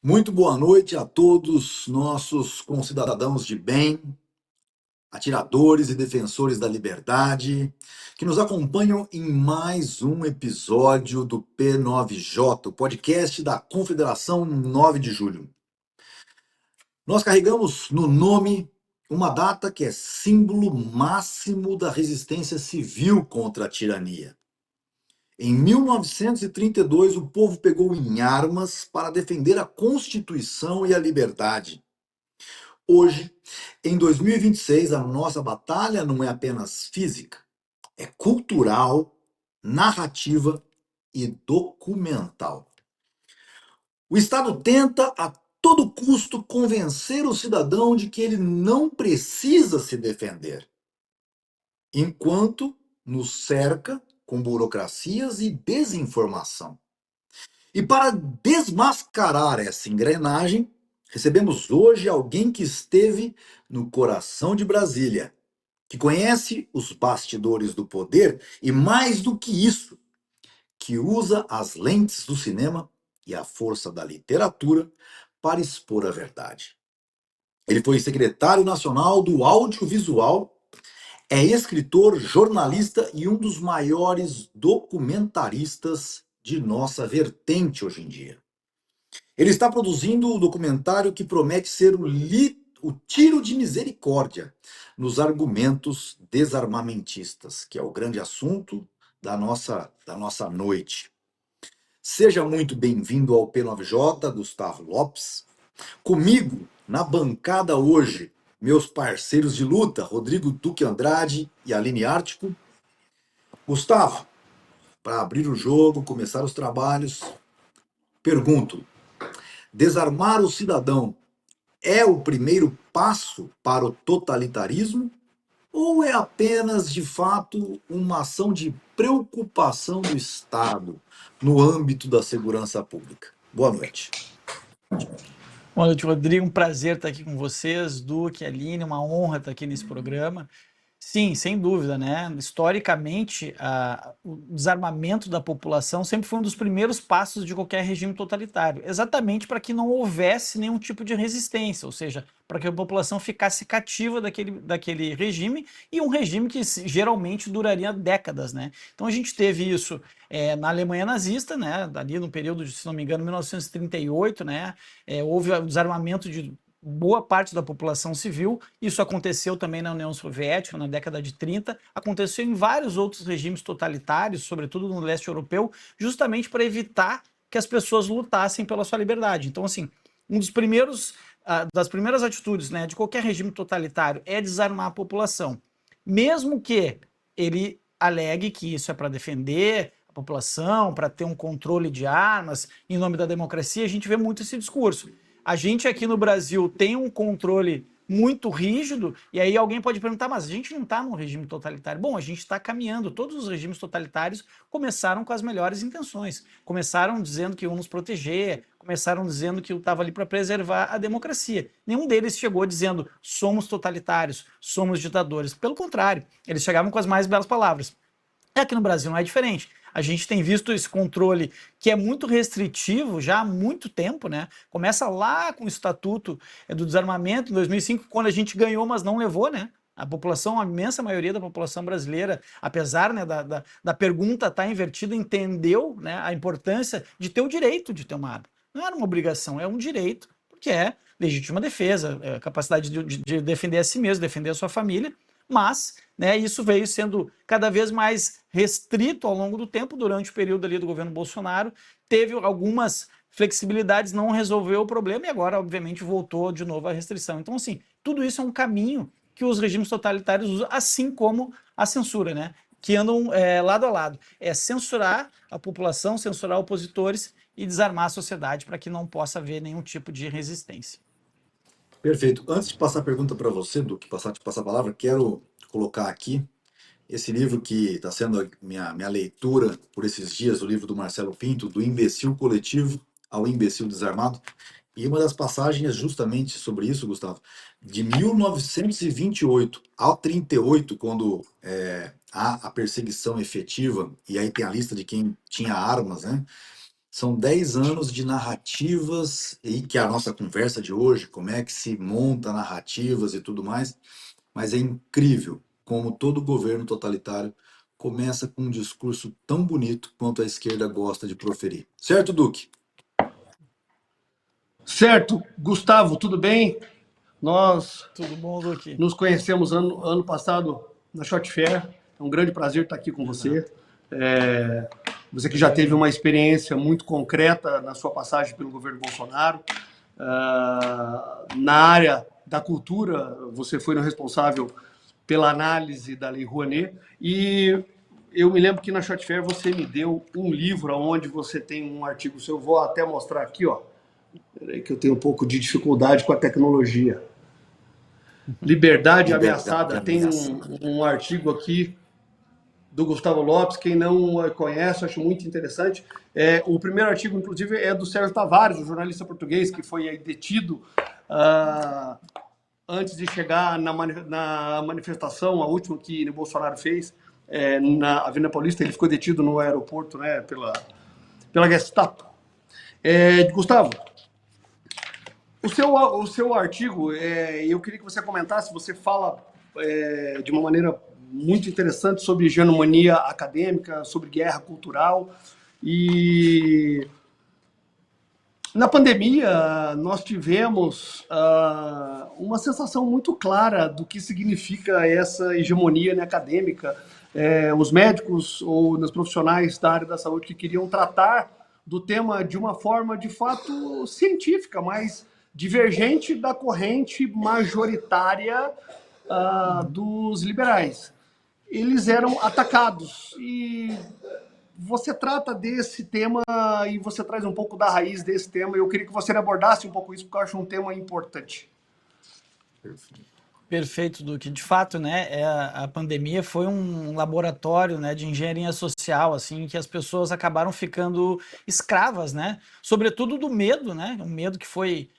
Muito boa noite a todos nossos concidadãos de bem, atiradores e defensores da liberdade, que nos acompanham em mais um episódio do P9J, o podcast da Confederação 9 de Julho. Nós carregamos no nome uma data que é símbolo máximo da resistência civil contra a tirania. Em 1932, o povo pegou em armas para defender a Constituição e a liberdade. Hoje, em 2026, a nossa batalha não é apenas física, é cultural, narrativa e documental. O Estado tenta a todo custo convencer o cidadão de que ele não precisa se defender, enquanto nos cerca com burocracias e desinformação. E para desmascarar essa engrenagem, recebemos hoje alguém que esteve no coração de Brasília, que conhece os bastidores do poder e, mais do que isso, que usa as lentes do cinema e a força da literatura para expor a verdade. Ele foi secretário nacional do audiovisual, é escritor, jornalista e um dos maiores documentaristas de nossa vertente hoje em dia. Ele está produzindo um documentário que promete ser o tiro de misericórdia nos argumentos desarmamentistas, que é o grande assunto da nossa noite. Seja muito bem-vindo ao P9J, Gustavo Lopes. Comigo, na bancada hoje, meus parceiros de luta, Rodrigo Duque Andrade e Aline Ártico. Gustavo, para abrir o jogo, começar os trabalhos, pergunto: desarmar o cidadão é o primeiro passo para o totalitarismo ou é apenas, de fato, uma ação de preocupação do Estado no âmbito da segurança pública? Boa noite. Boa noite, Rodrigo. Um prazer estar aqui com vocês, Duque, Aline, uma honra estar aqui nesse programa. Sim, sem dúvida, né? Historicamente, o desarmamento da população sempre foi um dos primeiros passos de qualquer regime totalitário, exatamente para que não houvesse nenhum tipo de resistência, ou seja, para que a população ficasse cativa daquele regime, e um regime que geralmente duraria décadas, né? Então a gente teve isso na Alemanha nazista, né? Ali no período de, se não me engano, 1938, né? Houve o desarmamento de boa parte da população civil. Isso aconteceu também na União Soviética, na década de 30, aconteceu em vários outros regimes totalitários, sobretudo no leste europeu, justamente para evitar que as pessoas lutassem pela sua liberdade. Então, assim, das primeiras atitudes, né, de qualquer regime totalitário é desarmar a população, mesmo que ele alegue que isso é para defender a população, para ter um controle de armas, em nome da democracia. A gente vê muito esse discurso. A gente aqui no Brasil tem um controle muito rígido, e aí alguém pode perguntar, mas a gente não está num regime totalitário. Bom, a gente está caminhando. Todos os regimes totalitários começaram com as melhores intenções. Começaram dizendo que iam nos proteger, começaram dizendo que estava ali para preservar a democracia. Nenhum deles chegou dizendo somos totalitários, somos ditadores. Pelo contrário, eles chegavam com as mais belas palavras. E aqui no Brasil não é diferente. A gente tem visto esse controle que é muito restritivo já há muito tempo, né? Começa lá com o Estatuto do Desarmamento, em 2005, quando a gente ganhou, mas não levou, né? A população, a imensa maioria da população brasileira, apesar, né, da pergunta estar invertida, entendeu, né, a importância de ter o direito de ter uma arma. Não era uma obrigação, é um direito, porque é legítima defesa, é capacidade de defender a si mesmo, defender a sua família, mas, né, isso veio sendo cada vez mais restrito ao longo do tempo. Durante o período ali do governo Bolsonaro, teve algumas flexibilidades, não resolveu o problema e agora, obviamente, voltou de novo a restrição. Então, assim, tudo isso é um caminho que os regimes totalitários usam, assim como a censura, né? Que andam lado a lado. É censurar a população, censurar opositores e desarmar a sociedade para que não possa haver nenhum tipo de resistência. Perfeito. Antes de passar a pergunta para você, do que passar a palavra, quero colocar aqui esse livro que está sendo a minha leitura por esses dias, o livro do Marcelo Pinto, Do Imbecil Coletivo ao Imbecil Desarmado. E uma das passagens é justamente sobre isso, Gustavo, de 1928 ao 38, quando há a perseguição efetiva, e aí tem a lista de quem tinha armas, né? São 10 anos de narrativas, e que a nossa conversa de hoje, como é que se monta narrativas e tudo mais, mas é incrível como todo governo totalitário começa com um discurso tão bonito quanto a esquerda gosta de proferir. Certo, Duque? Certo, Gustavo, tudo bem? Nós Tudo bom, Duque? nos conhecemos ano passado na Shot Fair. É um grande prazer estar aqui com você. Você que já teve uma experiência muito concreta na sua passagem pelo governo Bolsonaro. Na área da cultura, você foi o responsável pela análise da Lei Rouanet. E eu me lembro que na Shot Fair você me deu um livro onde você tem um artigo seu. Eu vou até mostrar aqui, ó. Peraí que eu tenho um pouco de dificuldade com a tecnologia. Liberdade Ameaçada. Tem um artigo aqui do Gustavo Lopes. Quem não conhece, acho muito interessante. O primeiro artigo, inclusive, é do Sérgio Tavares, o jornalista português que foi detido antes de chegar na manifestação, a última que o Bolsonaro fez na Avenida Paulista. Ele ficou detido no aeroporto, né, pela Gestapo. Gustavo, o seu artigo, eu queria que você comentasse. Você fala de uma maneira muito interessante sobre hegemonia acadêmica, sobre guerra cultural. E na pandemia, nós tivemos uma sensação muito clara do que significa essa hegemonia, né, acadêmica. Os médicos ou os profissionais da área da saúde que queriam tratar do tema de uma forma, de fato, científica, mas divergente da corrente majoritária dos liberais. Eles eram atacados. E você trata desse tema e você traz um pouco da raiz desse tema. Eu queria que você abordasse um pouco isso, porque eu acho um tema importante. Perfeito, Duque. De fato, né, a pandemia foi um laboratório, né, de engenharia social, assim, que as pessoas acabaram ficando escravas, né, sobretudo do medo, né, um medo que foi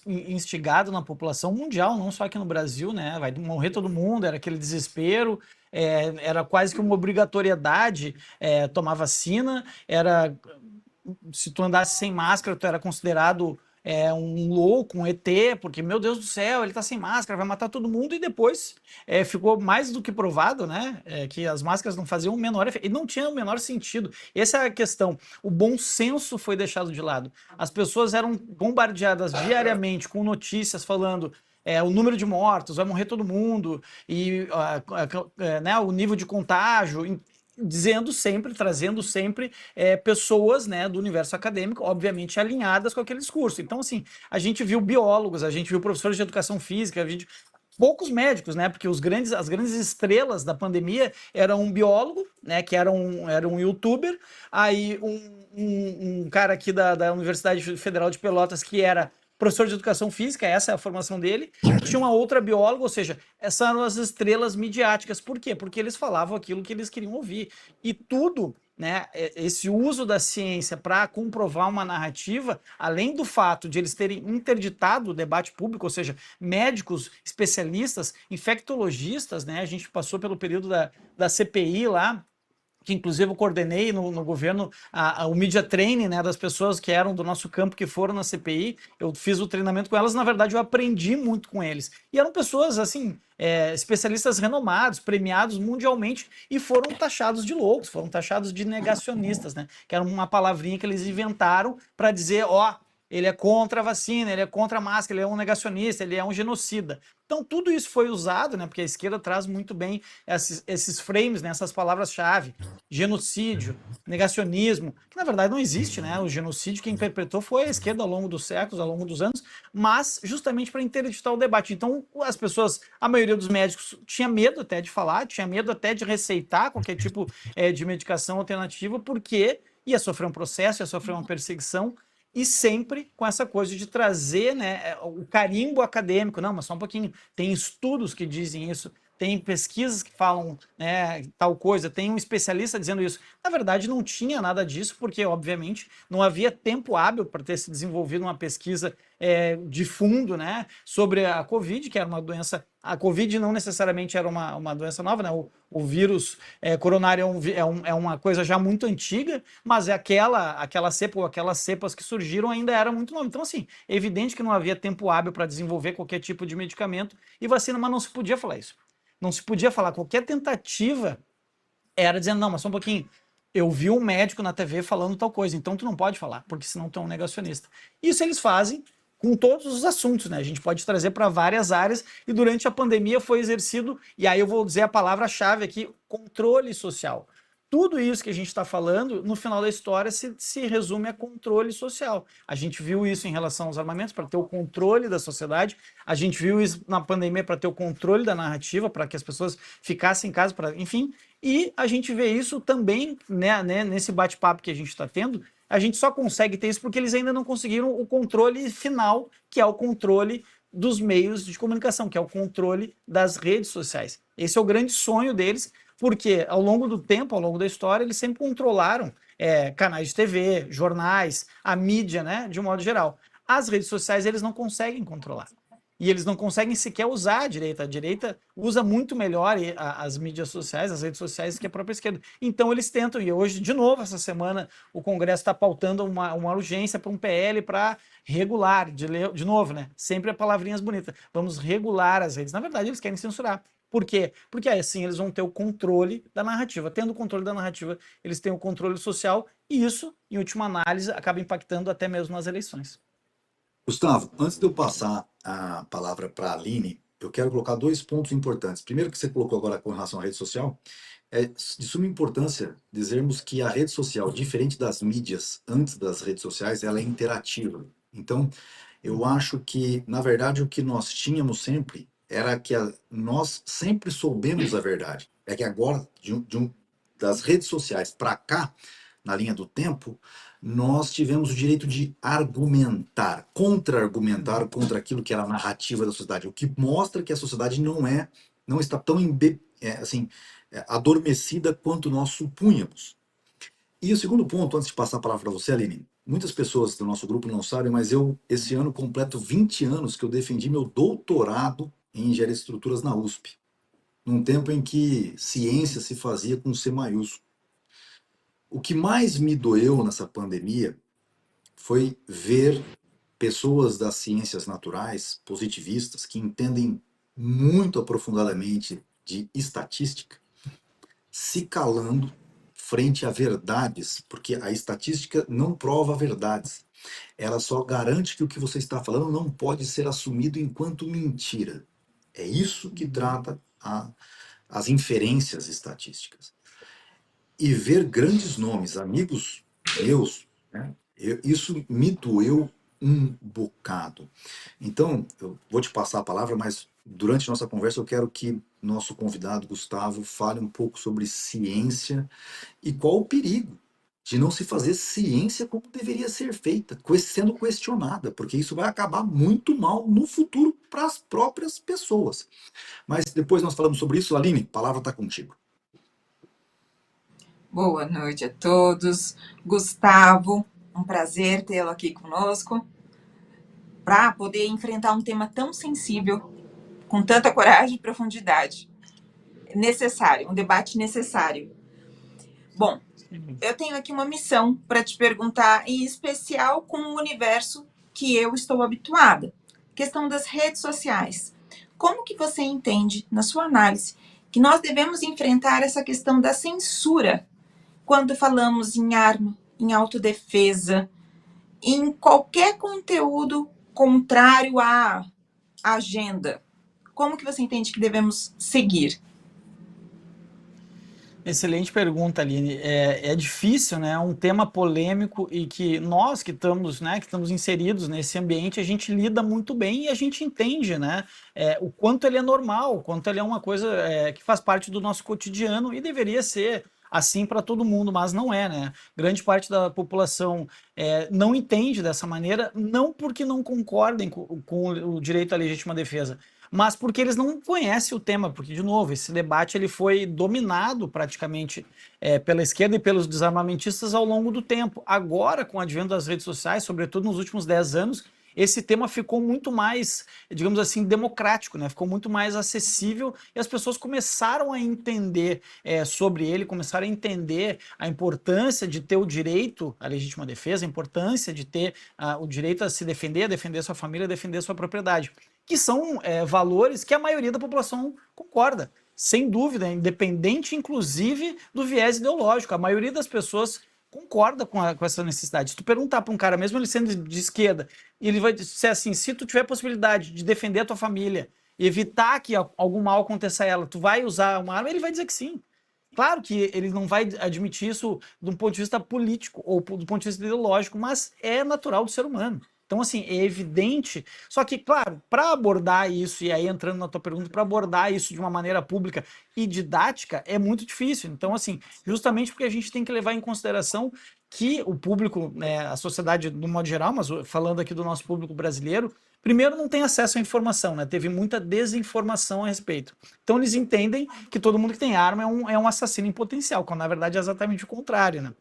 instigado na população mundial, não só aqui no Brasil, né, vai morrer todo mundo, era aquele desespero, era quase que uma obrigatoriedade tomar vacina, se tu andasse sem máscara, tu era considerado um louco, um ET, porque, meu Deus do céu, ele tá sem máscara, vai matar todo mundo. E depois ficou mais do que provado, né, que as máscaras não faziam o menor efeito, e não tinha o menor sentido. Essa é a questão. O bom senso foi deixado de lado. As pessoas eram bombardeadas diariamente com notícias falando o número de mortos, vai morrer todo mundo, e né, o nível de contágio, dizendo sempre, trazendo sempre pessoas, né, do universo acadêmico, obviamente alinhadas com aquele discurso. Então, assim, a gente viu biólogos, a gente viu professores de educação física, poucos médicos, né? Porque as grandes estrelas da pandemia eram um biólogo, né? Que era um youtuber, aí um cara aqui da Universidade Federal de Pelotas que era professor de educação física, essa é a formação dele, tinha uma outra bióloga, ou seja, essas eram as estrelas midiáticas. Por quê? Porque eles falavam aquilo que eles queriam ouvir. E tudo, né, esse uso da ciência para comprovar uma narrativa, além do fato de eles terem interditado o debate público, ou seja, médicos, especialistas, infectologistas, né, a gente passou pelo período da CPI lá, que inclusive eu coordenei no governo o media training, né, das pessoas que eram do nosso campo, que foram na CPI, eu fiz o treinamento com elas, na verdade eu aprendi muito com eles, e eram pessoas, assim, especialistas renomados, premiados mundialmente, e foram taxados de loucos, foram taxados de negacionistas, né, que era uma palavrinha que eles inventaram para dizer, ó, ele é contra a vacina, ele é contra a máscara, ele é um negacionista, ele é um genocida. Então tudo isso foi usado, né, porque a esquerda traz muito bem esses frames, né, essas palavras-chave, genocídio, negacionismo, que na verdade não existe, né? O genocídio quem perpetrou foi a esquerda ao longo dos séculos, ao longo dos anos, mas justamente para interditar o debate. Então as pessoas, a maioria dos médicos tinha medo até de falar, tinha medo até de receitar qualquer tipo de medicação alternativa, porque ia sofrer um processo, ia sofrer uma perseguição, e sempre com essa coisa de trazer, né, o carimbo acadêmico. Não, mas só um pouquinho, tem estudos que dizem isso, tem pesquisas que falam, né, tal coisa, tem um especialista dizendo isso. Na verdade, não tinha nada disso, porque, obviamente, não havia tempo hábil para ter se desenvolvido uma pesquisa de fundo, né, sobre a Covid, que era uma doença a Covid não necessariamente era uma doença nova, né? O vírus coronário é uma coisa já muito antiga, mas aquela cepa ou aquelas cepas que surgiram ainda era muito nova. Então, assim, é evidente que não havia tempo hábil para desenvolver qualquer tipo de medicamento e vacina, mas não se podia falar isso. Não se podia falar. Qualquer tentativa era dizendo, não, mas só um pouquinho. Eu vi um médico na TV falando tal coisa, então tu não pode falar, porque senão tu é um negacionista. Isso eles fazem com todos os assuntos, né? A gente pode trazer para várias áreas e durante a pandemia foi exercido, e aí eu vou dizer a palavra-chave aqui, controle social. Tudo isso que a gente está falando, no final da história, se resume a controle social. A gente viu isso em relação aos armamentos, para ter o controle da sociedade. A gente viu isso na pandemia para ter o controle da narrativa, para que as pessoas ficassem em casa, enfim. E a gente vê isso também, né, nesse bate-papo que a gente está tendo. A gente só consegue ter isso porque eles ainda não conseguiram o controle final, que é o controle dos meios de comunicação, que é o controle das redes sociais. Esse é o grande sonho deles, porque ao longo do tempo, ao longo da história, eles sempre controlaram canais de TV, jornais, a mídia, né, de um modo geral. As redes sociais eles não conseguem controlar. E eles não conseguem sequer usar a direita. A direita usa muito melhor as mídias sociais, as redes sociais, que a própria esquerda. Então eles tentam, e hoje, de novo, essa semana, o Congresso está pautando uma urgência para um PL para regular, de novo, né? Sempre palavrinhas bonitas. Vamos regular as redes. Na verdade, eles querem censurar. Por quê? Porque assim eles vão ter o controle da narrativa. Tendo o controle da narrativa, eles têm o controle social e isso, em última análise, acaba impactando até mesmo nas eleições. Gustavo, antes de eu passar a palavra para a Aline, eu quero colocar dois pontos importantes. Primeiro, que você colocou agora com relação à rede social, é de suma importância dizermos que a rede social, diferente das mídias antes das redes sociais, ela é interativa. Então, eu acho que, na verdade, o que nós tínhamos sempre era que nós sempre soubemos a verdade. É que agora, das redes sociais para cá, na linha do tempo, nós tivemos o direito de argumentar, contra-argumentar contra aquilo que era a narrativa da sociedade, o que mostra que a sociedade não está tão adormecida quanto nós supunhamos. E o segundo ponto, antes de passar a palavra para você, Aline, muitas pessoas do nosso grupo não sabem, mas eu, esse ano, completo 20 anos que eu defendi meu doutorado em engenharia de estruturas na USP, num tempo em que ciência se fazia com C maiúsculo. O que mais me doeu nessa pandemia foi ver pessoas das ciências naturais, positivistas, que entendem muito aprofundadamente de estatística, se calando frente a verdades, porque a estatística não prova verdades. Ela só garante que o que você está falando não pode ser assumido enquanto mentira. É isso que trata as inferências estatísticas. E ver grandes nomes, amigos meus, né, isso me doeu um bocado. Então, eu vou te passar a palavra, mas durante nossa conversa eu quero que nosso convidado, Gustavo, fale um pouco sobre ciência e qual o perigo de não se fazer ciência como deveria ser feita, sendo questionada, porque isso vai acabar muito mal no futuro para as próprias pessoas. Mas depois nós falamos sobre isso. Aline, a palavra está contigo. Boa noite a todos. Gustavo, um prazer tê-lo aqui conosco para poder enfrentar um tema tão sensível, com tanta coragem e profundidade. Necessário, um debate necessário. Bom, eu tenho aqui uma missão para te perguntar, em especial com o universo que eu estou habituada. Questão das redes sociais. Como que você entende, na sua análise, que nós devemos enfrentar essa questão da censura quando falamos em arma, em autodefesa, em qualquer conteúdo contrário à agenda? Como que você entende que devemos seguir? Excelente pergunta, Aline. É difícil, né? É um tema polêmico e que nós que estamos, né, que estamos inseridos nesse ambiente, a gente lida muito bem e a gente entende, né? O quanto ele é normal, o quanto ele é uma coisa que faz parte do nosso cotidiano e deveria ser assim para todo mundo, mas não é, né? Grande parte da população não entende dessa maneira, não porque não concordem com o direito à legítima defesa, mas porque eles não conhecem o tema, porque, de novo, esse debate ele foi dominado praticamente pela esquerda e pelos desarmamentistas ao longo do tempo. Agora, com o advento das redes sociais, sobretudo nos últimos 10 anos, esse tema ficou muito mais, digamos assim, democrático, né? Ficou muito mais acessível e as pessoas começaram a entender sobre ele, começaram a entender a importância de ter o direito à legítima defesa, a importância de ter o direito a se defender, a defender sua família, a defender sua propriedade, que são valores que a maioria da população concorda. Sem dúvida, independente, inclusive, do viés ideológico. A maioria das pessoas concorda com essa necessidade. Se tu perguntar para um cara, mesmo ele sendo de esquerda, ele vai dizer assim, se tu tiver possibilidade de defender a tua família, evitar que algum mal aconteça a ela, tu vai usar uma arma? Ele vai dizer que sim. Claro que ele não vai admitir isso de um ponto de vista político ou do ponto de vista ideológico, mas é natural do ser humano. Então, assim, é evidente. Só que, claro, para abordar isso, e aí entrando na tua pergunta, para abordar isso de uma maneira pública e didática, é muito difícil. Então, assim, justamente porque a gente tem que levar em consideração que o público, né, a sociedade, no modo geral, mas falando aqui do nosso público brasileiro, primeiro não tem acesso à informação, né? Teve muita desinformação a respeito. Então, eles entendem que todo mundo que tem arma é um assassino em potencial, quando na verdade é exatamente o contrário, né?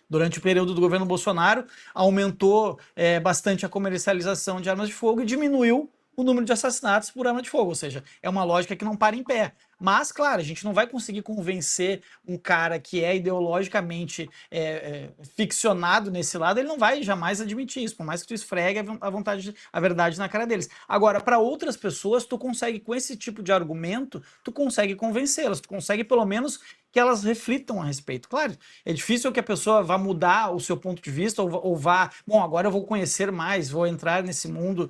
Durante o período do governo Bolsonaro, aumentou bastante a comercialização de armas de fogo e diminuiu o número de assassinatos por arma de fogo, ou seja, é uma lógica que não para em pé. Mas, claro, a gente não vai conseguir convencer um cara que é ideologicamente ficcionado nesse lado, ele não vai jamais admitir isso, por mais que tu esfregue a verdade na cara deles. Agora, para outras pessoas, tu consegue, com esse tipo de argumento, tu consegue convencê-las, tu consegue pelo menos que elas reflitam a respeito. Claro, é difícil que a pessoa vá mudar o seu ponto de vista ou vá, bom, agora eu vou conhecer mais, vou entrar nesse mundo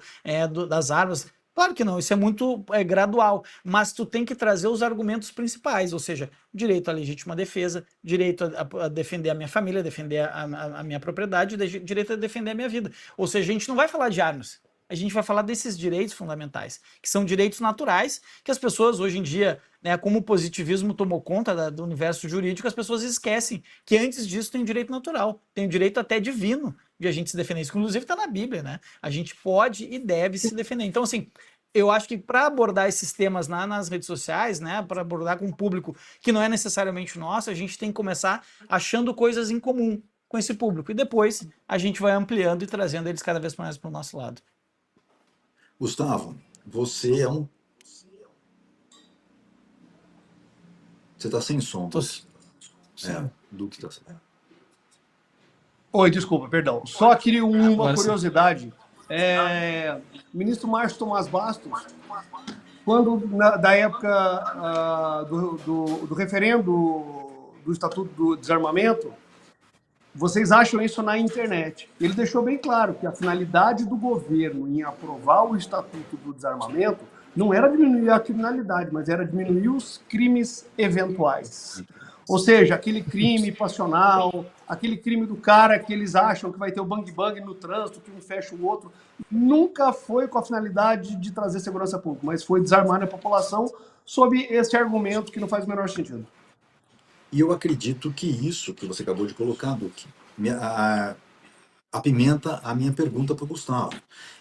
das armas. Claro que não, isso é muito gradual, mas tu tem que trazer os argumentos principais, ou seja, direito à legítima defesa, direito a defender a minha família, defender a minha propriedade, direito a defender a minha vida. Ou seja, a gente não vai falar de armas, a gente vai falar desses direitos fundamentais, que são direitos naturais, que as pessoas hoje em dia, né, como o positivismo tomou conta do universo jurídico, as pessoas esquecem que antes disso tem o direito natural, tem o direito até divino de a gente se defender. Isso, inclusive, está na Bíblia, né? A gente pode e deve se defender. Então, assim, eu acho que para abordar esses temas nas redes sociais, né, para abordar com um público que não é necessariamente nosso, a gente tem que começar achando coisas em comum com esse público. E depois a gente vai ampliando e trazendo eles cada vez mais para o nosso lado. Gustavo, você é um. Você está sem som. Duque está sem. Oi, desculpa, perdão. Só queria uma Agora sim. curiosidade. Ministro Márcio Tomás Bastos, quando da época do referendo do Estatuto do Desarmamento, vocês acham isso na internet. Ele deixou bem claro que a finalidade do governo em aprovar o Estatuto do Desarmamento não era diminuir a criminalidade, mas era diminuir os crimes eventuais. Ou seja, aquele crime passional, aquele crime do cara que eles acham que vai ter o bang-bang no trânsito, que um fecha o outro, nunca foi com a finalidade de trazer segurança pública, mas foi desarmar a população sob esse argumento que não faz o menor sentido. E eu acredito que isso que você acabou de colocar, Duque, apimenta a minha pergunta para o Gustavo.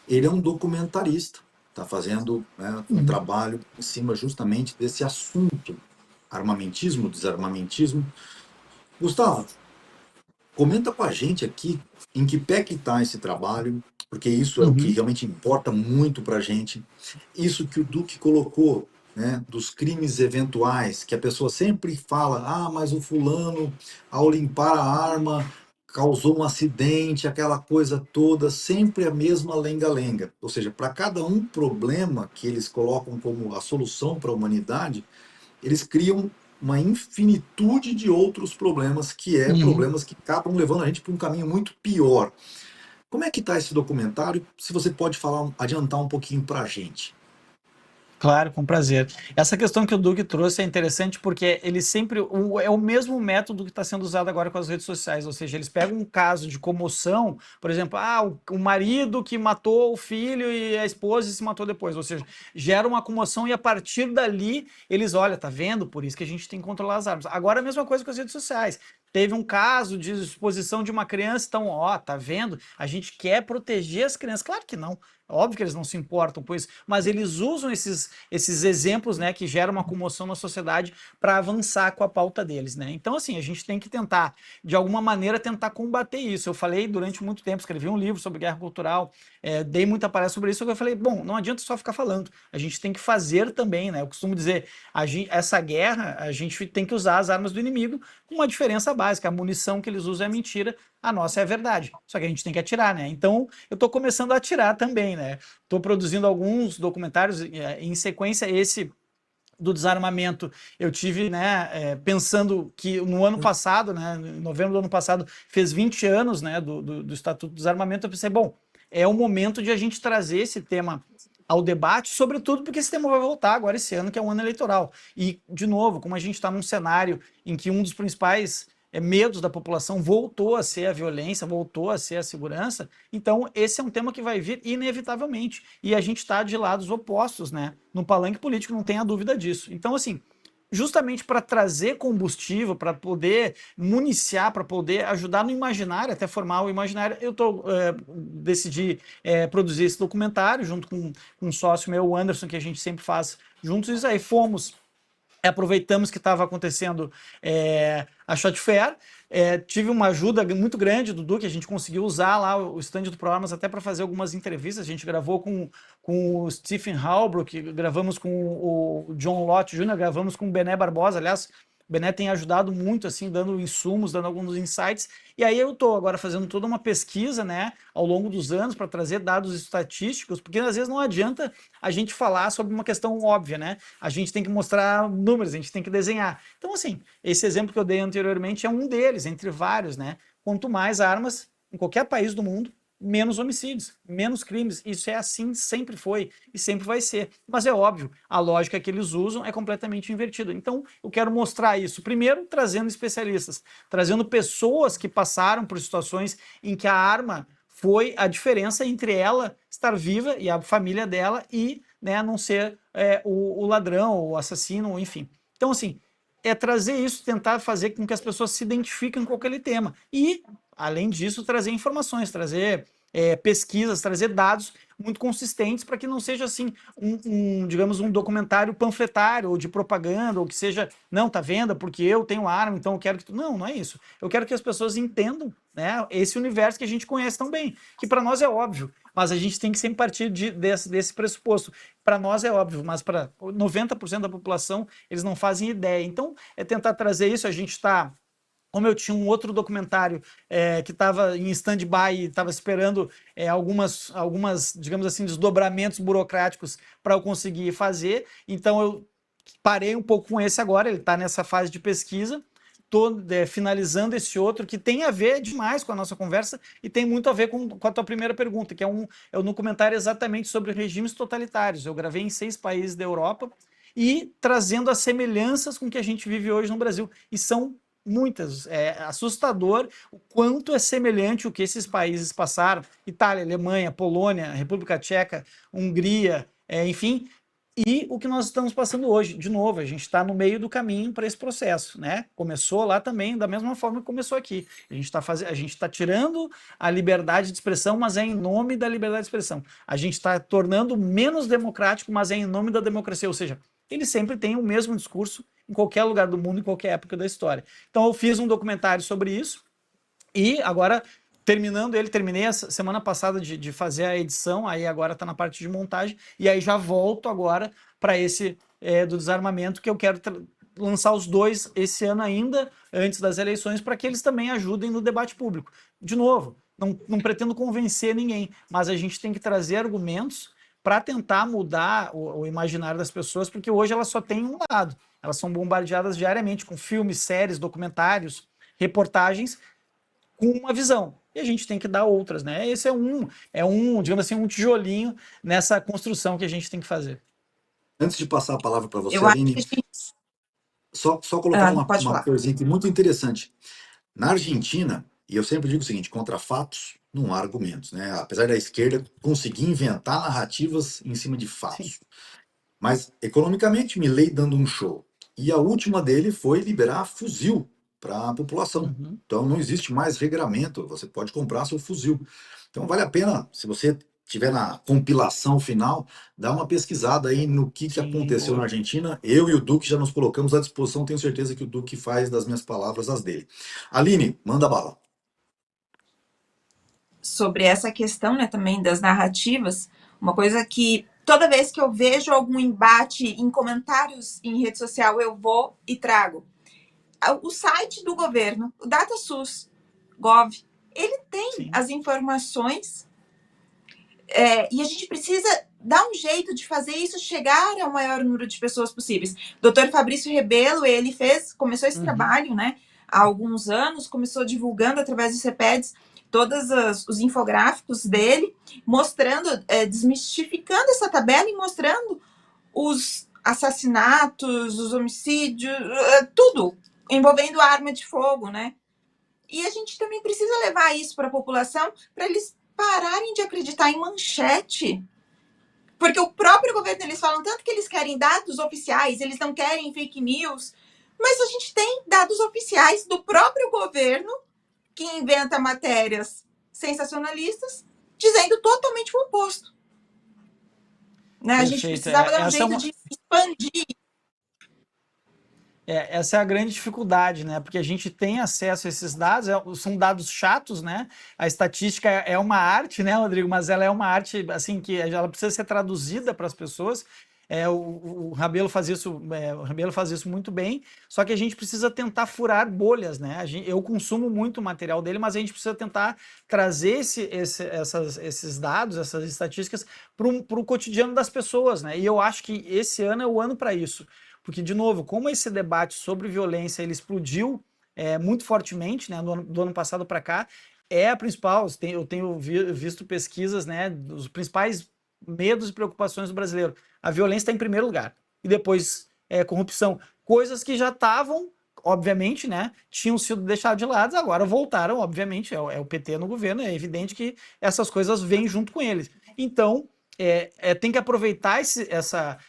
Ele é um documentarista, está fazendo um trabalho em cima justamente desse assunto, armamentismo, desarmamentismo. Gustavo, comenta com a gente aqui em que pé que está esse trabalho, porque isso é o que realmente importa muito para a gente. Isso que o Duque colocou, né, dos crimes eventuais, que a pessoa sempre fala, mas o fulano, ao limpar a arma, causou um acidente, aquela coisa toda, sempre a mesma lenga-lenga. Ou seja, para cada um problema que eles colocam como a solução para a humanidade, eles criam uma infinitude de outros problemas, que problemas que acabam levando a gente para um caminho muito pior. Como é que está esse documentário? Se você pode adiantar um pouquinho para a gente. Claro, com prazer. Essa questão que o Duque trouxe é interessante porque ele sempre é o mesmo método que está sendo usado agora com as redes sociais, ou seja, eles pegam um caso de comoção, por exemplo, o marido que matou o filho e a esposa e se matou depois, ou seja, gera uma comoção e a partir dali eles, olha, tá vendo? Por isso que a gente tem que controlar as armas. Agora a mesma coisa com as redes sociais. Teve um caso de exposição de uma criança, então, tá vendo? A gente quer proteger as crianças. Claro que não. Óbvio que eles não se importam com isso, mas eles usam esses exemplos, né, que geram uma comoção na sociedade para avançar com a pauta deles, né? Então, assim, a gente tem que tentar, de alguma maneira, tentar combater isso. Eu falei durante muito tempo, escrevi um livro sobre guerra cultural, dei muita palestra sobre isso, eu falei, bom, não adianta só ficar falando, a gente tem que fazer também, né? Eu costumo dizer, essa guerra, a gente tem que usar as armas do inimigo com uma diferença básica, a munição que eles usam é mentira, a nossa é a verdade, só que a gente tem que atirar, né? Então, eu estou começando a atirar também, né? Estou produzindo alguns documentários, em sequência esse do desarmamento, eu tive, né, pensando que no ano passado, né, em novembro do ano passado, fez 20 anos, né, do Estatuto do Desarmamento, eu pensei, bom, é o momento de a gente trazer esse tema ao debate, sobretudo porque esse tema vai voltar agora esse ano, que é um ano eleitoral. E, de novo, como a gente está num cenário em que um dos principais medos da população voltou a ser a violência, voltou a ser a segurança, então esse é um tema que vai vir inevitavelmente. E a gente está de lados opostos, né? No palanque político, não tenha dúvida disso. Então, assim, justamente para trazer combustível, para poder municiar, para poder ajudar no imaginário, até formar o imaginário, eu decidi produzir esse documentário junto com um sócio meu, o Anderson, que a gente sempre faz juntos. Isso aí, aproveitamos que estava acontecendo a Shot Fair, tive uma ajuda muito grande do Dudu, que a gente conseguiu usar lá o stand do Programas até para fazer algumas entrevistas. A gente gravou com o Stephen Halbrook, gravamos com o John Lott Jr., gravamos com o Bené Barbosa. Aliás, o Bené tem ajudado muito, assim, dando insumos, dando alguns insights. E aí eu estou agora fazendo toda uma pesquisa, né, ao longo dos anos para trazer dados estatísticos, porque às vezes não adianta a gente falar sobre uma questão óbvia, né? A gente tem que mostrar números, a gente tem que desenhar. Então, assim, esse exemplo que eu dei anteriormente é um deles, entre vários, né? Quanto mais armas, em qualquer país do mundo, menos homicídios, menos crimes. Isso é assim, sempre foi e sempre vai ser. Mas é óbvio, a lógica que eles usam é completamente invertida. Então, eu quero mostrar isso. Primeiro, trazendo especialistas, trazendo pessoas que passaram por situações em que a arma foi a diferença entre ela estar viva e a família dela e, né, não ser o ladrão, o assassino, enfim. Então, assim, é trazer isso, tentar fazer com que as pessoas se identifiquem com aquele tema. E, além disso, trazer informações, trazer pesquisas, trazer dados muito consistentes para que não seja assim digamos, um documentário panfletário ou de propaganda, ou que seja, não, tá vendo, porque eu tenho arma, então eu quero que tu... Não, não é isso. Eu quero que as pessoas entendam, né, esse universo que a gente conhece tão bem, que para nós é óbvio, mas a gente tem que sempre partir desse pressuposto. Para nós é óbvio, mas para 90% da população eles não fazem ideia. Então, é tentar trazer isso. A gente está... Como eu tinha um outro documentário que estava em stand-by e estava esperando algumas, digamos assim, desdobramentos burocráticos para eu conseguir fazer, então eu parei um pouco com esse agora, ele está nessa fase de pesquisa, estou finalizando esse outro que tem a ver demais com a nossa conversa e tem muito a ver com a tua primeira pergunta, que é um documentário exatamente sobre regimes totalitários. Eu gravei em 6 países da Europa e trazendo as semelhanças com o que a gente vive hoje no Brasil, e são muitas. É assustador o quanto é semelhante o que esses países passaram: Itália, Alemanha, Polônia, República Tcheca, Hungria, enfim, e o que nós estamos passando hoje. De novo, a gente está no meio do caminho para esse processo, né? Começou lá também, da mesma forma que começou aqui. A gente está tirando a liberdade de expressão, mas é em nome da liberdade de expressão. A gente está tornando menos democrático, mas é em nome da democracia. Ou seja, eles sempre têm o mesmo discurso em qualquer lugar do mundo, em qualquer época da história. Então eu fiz um documentário sobre isso e agora, terminei a semana passada de fazer a edição, aí agora está na parte de montagem, e aí já volto agora para esse do desarmamento, que eu quero lançar os 2 esse ano ainda, antes das eleições, para que eles também ajudem no debate público. De novo, não pretendo convencer ninguém, mas a gente tem que trazer argumentos para tentar mudar o imaginário das pessoas, porque hoje elas só têm um lado. Elas são bombardeadas diariamente com filmes, séries, documentários, reportagens, com uma visão. E a gente tem que dar outras, né? Esse digamos assim, um tijolinho nessa construção que a gente tem que fazer. Antes de passar a palavra para você, Eu acho que Aline, a gente... só colocar pode uma falar. coisinha aqui muito interessante. Na Argentina, e eu sempre digo o seguinte: contra fatos não há argumentos, né? Apesar da esquerda conseguir inventar narrativas em cima de fatos. Sim. Mas, economicamente, Milei dando um show. E a última dele foi liberar fuzil para a população. Uhum. Então, não existe mais regramento, você pode comprar seu fuzil. Então, vale a pena, se você tiver na compilação final, dá uma pesquisada aí no que Sim, aconteceu boa. na Argentina. Eu e o Duque já nos colocamos à disposição, tenho certeza que o Duque faz das minhas palavras as dele. Aline, manda bala. Sobre essa questão, né, também das narrativas, uma coisa que toda vez que eu vejo algum embate em comentários em rede social, eu vou e trago. O site do governo, o DataSUS, Gov, ele tem Sim. as informações e a gente precisa dar um jeito de fazer isso chegar ao maior número de pessoas possíveis. Dr. Fabrício Rebelo, ele começou esse trabalho, né, há alguns anos, começou divulgando através do CEPEDS todos os infográficos dele, mostrando, desmistificando essa tabela e mostrando os assassinatos, os homicídios, tudo envolvendo arma de fogo, né? E a gente também precisa levar isso para a população, para eles pararem de acreditar em manchete. Porque o próprio governo, eles falam tanto que eles querem dados oficiais, eles não querem fake news, mas a gente tem dados oficiais do próprio governo que inventa matérias sensacionalistas dizendo totalmente o oposto. Né? A gente Perfeito. precisava dar um Essa é jeito uma, de expandir. essa é a grande dificuldade, né? Porque a gente tem acesso a esses dados, são dados chatos, né? A estatística é uma arte, né, Rodrigo? Mas ela é uma arte, assim, que ela precisa ser traduzida para as pessoas. O Rabelo faz isso, o Rabelo faz isso muito bem, só que a gente precisa tentar furar bolhas, né? Eu consumo muito o material dele, mas a gente precisa tentar trazer esses dados, essas estatísticas para o cotidiano das pessoas, né? E eu acho que esse ano é o ano para isso. Porque, de novo, como esse debate sobre violência ele explodiu muito fortemente, né, do ano passado para cá, é a principal. Eu tenho visto pesquisas, né, dos principais medos e preocupações do brasileiro. A violência está em primeiro lugar. E depois corrupção. Coisas que já estavam, obviamente, né, tinham sido deixadas de lado, agora voltaram, obviamente, é o PT no governo, é evidente que essas coisas vêm junto com eles. Então, tem que aproveitar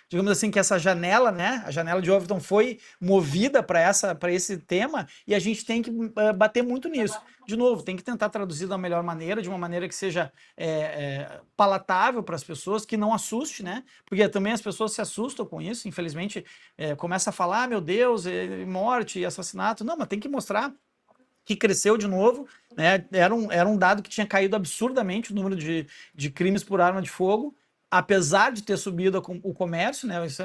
digamos assim, que essa janela, né? A janela de Overton foi movida para esse tema e a gente tem que bater muito nisso. De novo, tem que tentar traduzir da melhor maneira, de uma maneira que seja palatável para as pessoas, que não assuste, né? Porque também as pessoas se assustam com isso, infelizmente, começa a falar, meu Deus, morte, assassinato. Não, mas tem que mostrar que cresceu de novo, né? Era um dado que tinha caído absurdamente o número de crimes por arma de fogo, apesar de ter subido o comércio, né? Isso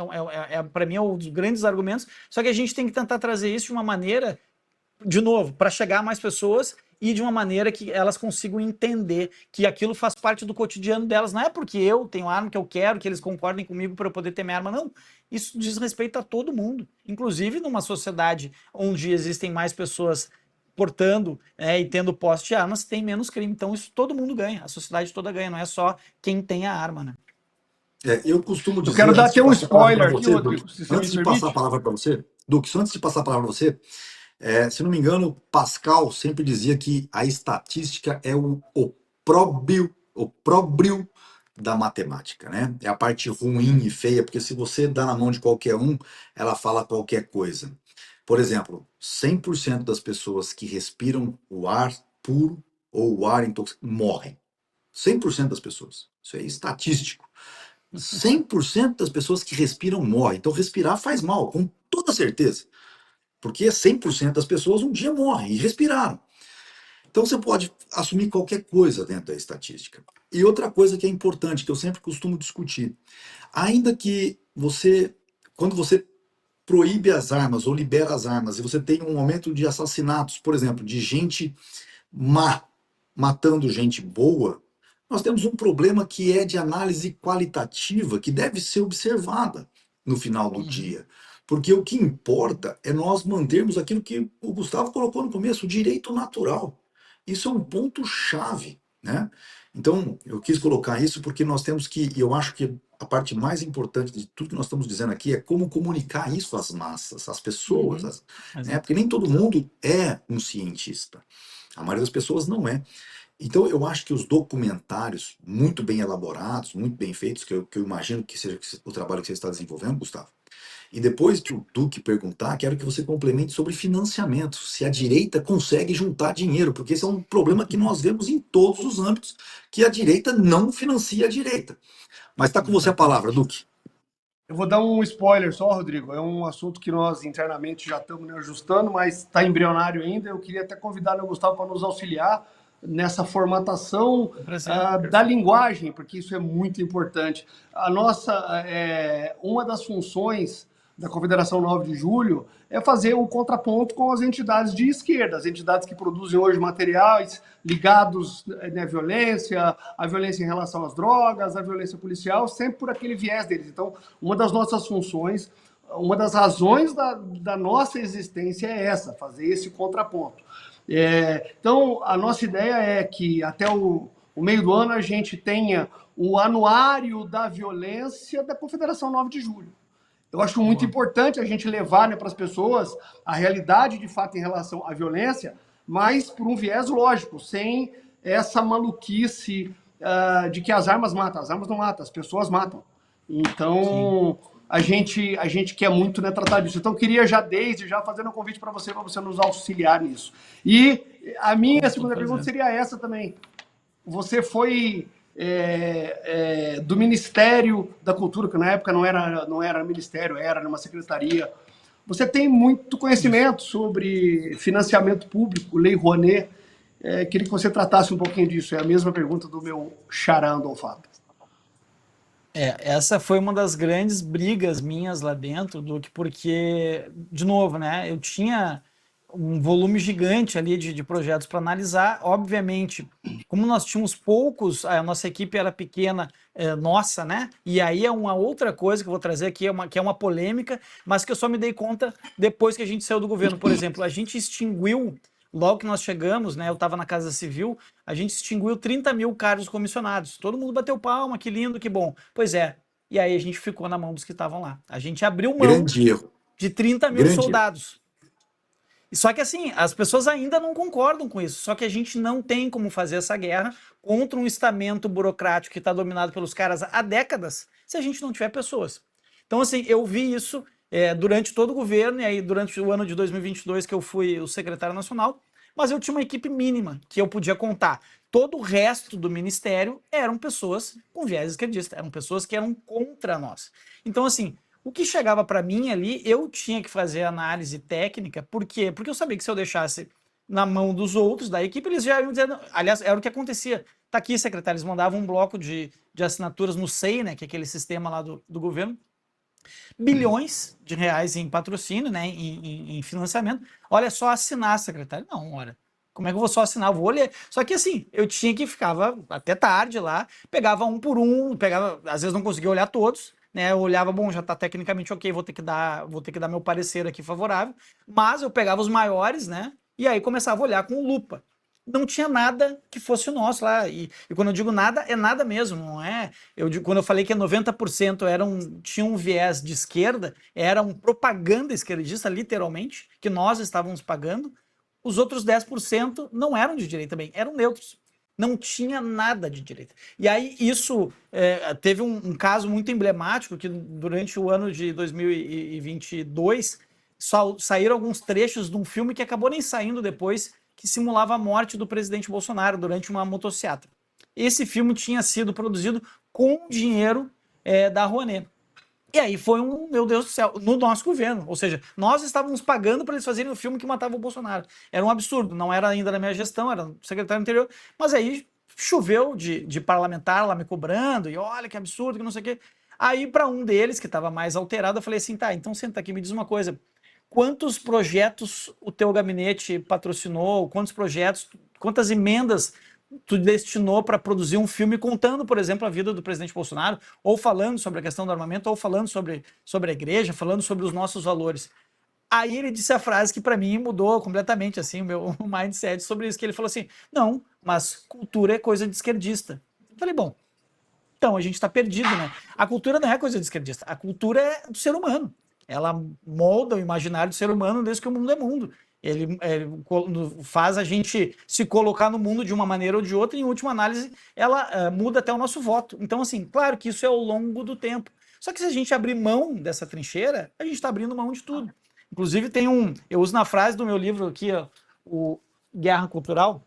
para mim é um dos grandes argumentos. Só que a gente tem que tentar trazer isso de uma maneira, de novo, para chegar a mais pessoas e de uma maneira que elas consigam entender que aquilo faz parte do cotidiano delas. Não é porque eu tenho arma que eu quero que eles concordem comigo para eu poder ter minha arma, não. Isso diz respeito a todo mundo, inclusive numa sociedade onde existem mais pessoas portando e tendo posse de armas, tem menos crime. Então isso todo mundo ganha, a sociedade toda ganha, não é só quem tem a arma, né? Eu costumo Eu quero dizer, dar antes de até um passar a palavra para spoiler aqui, você, Duque, Rodrigo, se você me antes de passar a permite. palavra para você, Duque, só antes de passar a palavra para você, se não me engano, Pascal sempre dizia que a estatística é o opróbrio da matemática, né? É a parte ruim e feia, porque se você dá na mão de qualquer um, ela fala qualquer coisa. Por exemplo, 100% das pessoas que respiram o ar puro ou o ar intoxicado morrem. 100% das pessoas. Isso é estatístico. 100% das pessoas que respiram morrem. Então, respirar faz mal, com toda certeza. Porque 100% das pessoas um dia morrem e respiraram. Então, você pode assumir qualquer coisa dentro da estatística. E outra coisa que é importante, que eu sempre costumo discutir: ainda que quando você proíbe as armas ou libera as armas e você tem um aumento de assassinatos, por exemplo, de gente má matando gente boa, nós temos um problema que é de análise qualitativa que deve ser observada no final do dia. Porque o que importa é nós mantermos aquilo que o Gustavo colocou no começo, o direito natural. Isso é um ponto-chave, né? Então, eu quis colocar isso porque nós temos que, e eu acho que a parte mais importante de tudo que nós estamos dizendo aqui é como comunicar isso às massas, às pessoas, né? Porque nem todo mundo é um cientista. A maioria das pessoas não é. Então, eu acho que os documentários, muito bem elaborados, muito bem feitos, que eu imagino que seja o trabalho que você está desenvolvendo, Gustavo, E depois que o Duque perguntar, quero que você complemente sobre financiamento. Se a direita consegue juntar dinheiro, porque esse é um problema que nós vemos em todos os âmbitos, que a direita não financia a direita. Mas está com você a palavra, Duque. Eu vou dar um spoiler só, Rodrigo. É um assunto que nós internamente já estamos, né, ajustando, mas está embrionário ainda. Eu queria até convidar o Gustavo para nos auxiliar nessa formatação da linguagem, porque isso é muito importante. A nossa, uma das funções da Confederação 9 de Julho é fazer um contraponto com as entidades de esquerda, as entidades que produzem hoje materiais ligados, né, à violência em relação às drogas, à violência policial, sempre por aquele viés deles. Então, uma das nossas funções, uma das razões da nossa existência é essa, fazer esse contraponto. Então, a nossa ideia é que até o meio do ano a gente tenha o anuário da violência da Confederação 9 de Julho. Eu acho muito importante a gente levar, né, para as pessoas a realidade de fato em relação à violência, mas por um viés lógico, sem essa maluquice de que as armas matam. As armas não matam, as pessoas matam. Então, a gente quer muito, né, tratar disso. Então, queria já fazendo um convite para você nos auxiliar nisso. E a minha segunda pergunta seria essa também. Você foi do Ministério da Cultura, que na época não era ministério, era numa secretaria. Você tem muito conhecimento sobre financiamento público, Lei Rouanet. Queria que você tratasse um pouquinho disso. É a mesma pergunta do meu xará Andolfato. Essa foi uma das grandes brigas minhas lá dentro, Duque, porque, de novo, né, eu tinha um volume gigante ali de projetos para analisar. Obviamente, como nós tínhamos poucos, a nossa equipe era pequena, nossa, né? E aí é uma outra coisa que eu vou trazer aqui, que é uma polêmica, mas que eu só me dei conta depois que a gente saiu do governo. Por exemplo, a gente extinguiu, logo que nós chegamos, né? Eu estava na Casa Civil, a gente extinguiu 30 mil cargos comissionados. Todo mundo bateu palma, que lindo, que bom. Pois é. E aí a gente ficou na mão dos que estavam lá. A gente abriu mão Grande erro. de 30 mil Grande erro. soldados. Só que assim, as pessoas ainda não concordam com isso. Só que a gente não tem como fazer essa guerra contra um estamento burocrático que está dominado pelos caras há décadas se a gente não tiver pessoas. Então, assim, eu vi isso durante todo o governo, e aí durante o ano de 2022 que eu fui o secretário nacional, mas eu tinha uma equipe mínima que eu podia contar. Todo o resto do ministério eram pessoas com viés esquerdista, eram pessoas que eram contra nós. Então, assim, o que chegava para mim ali, eu tinha que fazer análise técnica. Por quê? Porque eu sabia que se eu deixasse na mão dos outros, da equipe, eles já iam dizer... Aliás, era o que acontecia. Tá aqui, secretário, eles mandavam um bloco de assinaturas no SEI, né, que é aquele sistema lá do governo, bilhões de reais em patrocínio, né, em financiamento. Olha, só assinar, secretário. Não, olha, como é que eu vou só assinar? Eu vou ler. Só que assim, eu tinha que ficava até tarde lá, pegava um por um, às vezes não conseguia olhar todos, né? Eu olhava, bom, já está tecnicamente ok, vou ter que dar meu parecer aqui favorável, mas eu pegava os maiores, né? E aí começava a olhar com lupa. Não tinha nada que fosse o nosso lá. E quando eu digo nada, é nada mesmo, não é? Quando eu falei que 90% tinha um viés de esquerda, era um propaganda esquerdista, literalmente, que nós estávamos pagando. Os outros 10% não eram de direita também, eram neutros. Não tinha nada de direita. E aí isso teve um caso muito emblemático que durante o ano de 2022 saíram alguns trechos de um filme que acabou nem saindo depois, que simulava a morte do presidente Bolsonaro durante uma motociata. Esse filme tinha sido produzido com dinheiro da Rouanet. E aí foi meu Deus do céu, no nosso governo. Ou seja, nós estávamos pagando para eles fazerem o filme que matava o Bolsonaro. Era um absurdo, não era ainda na minha gestão, era no secretário anterior, mas aí choveu de parlamentar lá me cobrando, e olha que absurdo, que não sei o quê. Aí para um deles, que estava mais alterado, eu falei assim, tá, então senta aqui e me diz uma coisa, quantos projetos o teu gabinete patrocinou, quantas emendas tu destinou para produzir um filme contando, por exemplo, a vida do presidente Bolsonaro, ou falando sobre a questão do armamento, ou falando sobre a igreja, falando sobre os nossos valores. Aí ele disse a frase que para mim mudou completamente assim, o meu mindset sobre isso, que ele falou assim, não, mas cultura é coisa de esquerdista. Eu falei, bom, então a gente está perdido, né? A cultura não é coisa de esquerdista, a cultura é do ser humano. Ela molda o imaginário do ser humano desde que o mundo é mundo. Ele faz a gente se colocar no mundo de uma maneira ou de outra, e em última análise, ela muda até o nosso voto. Então, assim, claro que isso é ao longo do tempo. Só que se a gente abrir mão dessa trincheira, a gente está abrindo mão de tudo. Inclusive eu uso na frase do meu livro aqui, ó, o Guerra Cultural,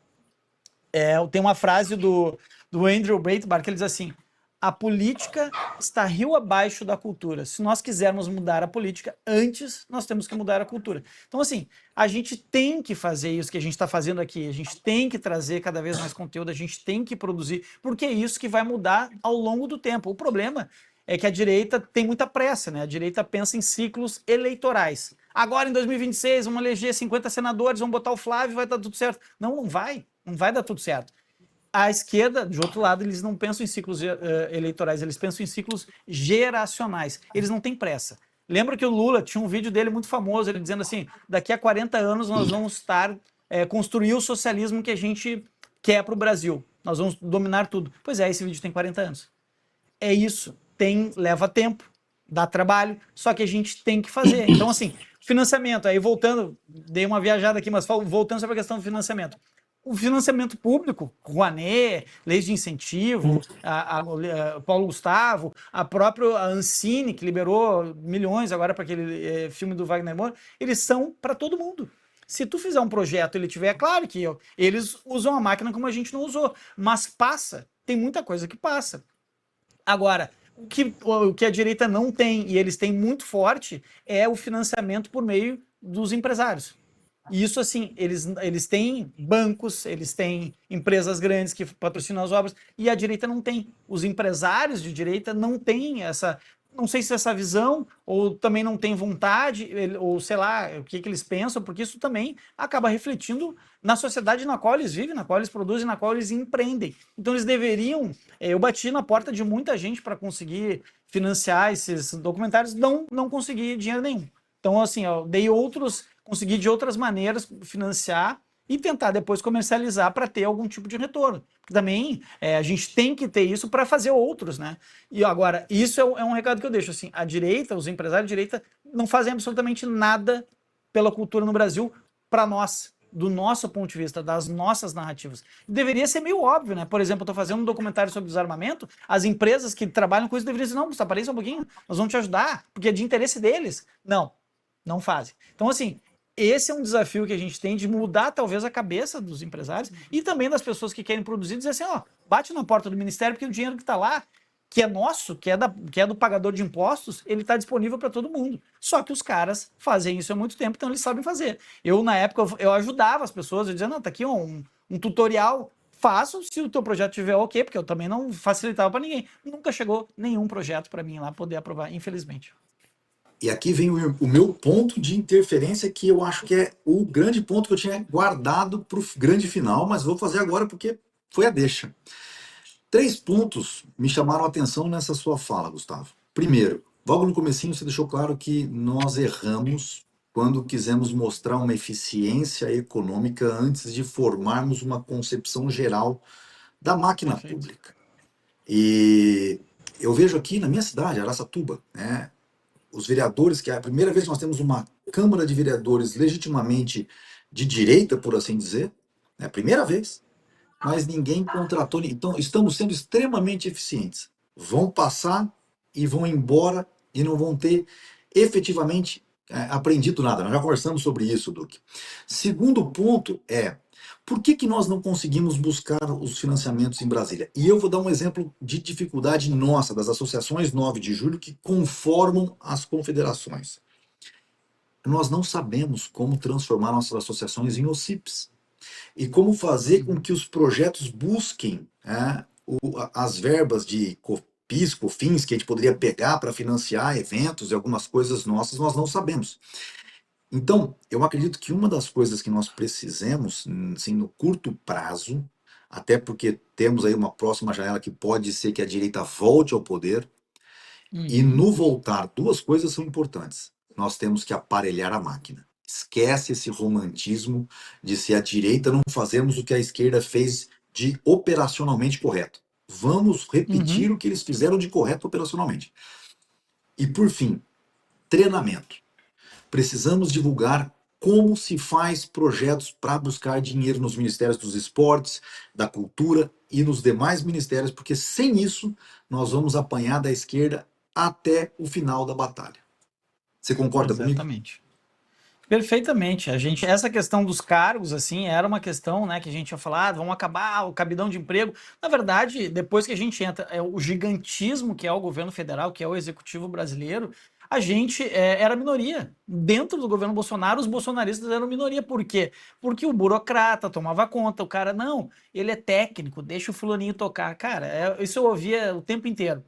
tem uma frase do Andrew Breitbart que ele diz assim: a política está rio abaixo da cultura. Se nós quisermos mudar a política, antes nós temos que mudar a cultura. Então, assim, a gente tem que fazer isso que a gente está fazendo aqui, a gente tem que trazer cada vez mais conteúdo, a gente tem que produzir, porque é isso que vai mudar ao longo do tempo. O problema é que a direita tem muita pressa, né? A direita pensa em ciclos eleitorais. Agora, em 2026, vamos eleger 50 senadores, vamos botar o Flávio e vai dar tudo certo. Não, não vai. Não vai dar tudo certo. A esquerda, de outro lado, eles não pensam em ciclos eleitorais, eles pensam em ciclos geracionais. Eles não têm pressa. Lembra que o Lula tinha um vídeo dele muito famoso, ele dizendo assim: daqui a 40 anos nós vamos construir o socialismo que a gente quer para o Brasil. Nós vamos dominar tudo. Pois é, esse vídeo tem 40 anos. É isso. Leva tempo, dá trabalho, só que a gente tem que fazer. Então, assim, financiamento, aí voltando, dei uma viajada aqui, mas voltando sobre a questão do financiamento. O financiamento público, Rouanet, leis de incentivo, Paulo Gustavo, a própria Ancine, que liberou milhões agora para aquele filme do Wagner Moura, eles são para todo mundo. Se tu fizer um projeto, ele tiver, claro que eles usam a máquina como a gente não usou, mas passa, tem muita coisa que passa. Agora, o que a direita não tem, e eles têm muito forte, é o financiamento por meio dos empresários. E isso, assim, eles têm bancos, eles têm empresas grandes que patrocinam as obras, e a direita não tem. Os empresários de direita não têm essa, não sei se essa visão, ou também não tem vontade, ou sei lá, o que eles pensam, porque isso também acaba refletindo na sociedade na qual eles vivem, na qual eles produzem, na qual eles empreendem. Então eles deveriam, eu bati na porta de muita gente para conseguir financiar esses documentários, não consegui dinheiro nenhum. Então, assim, eu consegui de outras maneiras financiar e tentar depois comercializar para ter algum tipo de retorno. Também a gente tem que ter isso para fazer outros, né? E agora, isso é um recado que eu deixo, assim, a direita, os empresários de direita não fazem absolutamente nada pela cultura no Brasil para nós, do nosso ponto de vista, das nossas narrativas. Deveria ser meio óbvio, né? Por exemplo, eu estou fazendo um documentário sobre desarmamento, as empresas que trabalham com isso deveriam dizer: não, Gustavo, apareça um pouquinho, nós vamos te ajudar, porque é de interesse deles. Não fazem. Então, assim, esse é um desafio que a gente tem de mudar talvez a cabeça dos empresários e também das pessoas que querem produzir, dizer assim: ó, bate na porta do ministério, porque o dinheiro que está lá, que é nosso, que é do pagador de impostos, ele está disponível para todo mundo. Só que os caras fazem isso há muito tempo, então eles sabem fazer. Eu, na época, eu ajudava as pessoas, eu dizia: não, tá aqui um tutorial, faço se o teu projeto tiver ok, porque eu também não facilitava para ninguém. Nunca chegou nenhum projeto para mim lá poder aprovar, infelizmente. E aqui vem o meu ponto de interferência, que eu acho que é o grande ponto que eu tinha guardado para o grande final, mas vou fazer agora porque foi a deixa. 3 pontos me chamaram a atenção nessa sua fala, Gustavo. Primeiro, logo no comecinho você deixou claro que nós erramos quando quisemos mostrar uma eficiência econômica antes de formarmos uma concepção geral da máquina Perfeito. pública. E eu vejo aqui na minha cidade, Araçatuba, né, os vereadores, que é a primeira vez que nós temos uma Câmara de Vereadores legitimamente de direita, por assim dizer, é a primeira vez, mas ninguém contratou. Então, estamos sendo extremamente eficientes. Vão passar e vão embora e não vão ter efetivamente aprendido nada. Nós já conversamos sobre isso, Duque. Segundo ponto é: por que nós não conseguimos buscar os financiamentos em Brasília? E eu vou dar um exemplo de dificuldade nossa, das associações 9 de julho, que conformam as confederações. Nós não sabemos como transformar nossas associações em OCIPs. E como fazer com que os projetos busquem as verbas de COFINS, que a gente poderia pegar para financiar eventos e algumas coisas nossas, nós não sabemos. Então, eu acredito que uma das coisas que nós precisamos, assim, no curto prazo, até porque temos aí uma próxima janela que pode ser que a direita volte ao poder, e no voltar, 2 coisas são importantes. Nós temos que aparelhar a máquina. Esquece esse romantismo de se a direita não fazemos o que a esquerda fez de operacionalmente correto. Vamos repetir o que eles fizeram de correto operacionalmente. E por fim, treinamento. Precisamos divulgar como se faz projetos para buscar dinheiro nos ministérios dos esportes, da cultura e nos demais ministérios, porque sem isso nós vamos apanhar da esquerda até o final da batalha. Você concorda comigo? Exatamente. Perfeitamente. Essa questão dos cargos, assim, era uma questão, né, que a gente ia falar, vamos acabar o cabidão de emprego. Na verdade, depois que a gente entra, o gigantismo que é o governo federal, que é o executivo brasileiro, a gente era minoria. Dentro do governo Bolsonaro, os bolsonaristas eram minoria. Por quê? Porque o burocrata tomava conta, o cara, não, ele é técnico, deixa o fulaninho tocar. Cara, isso eu ouvia o tempo inteiro.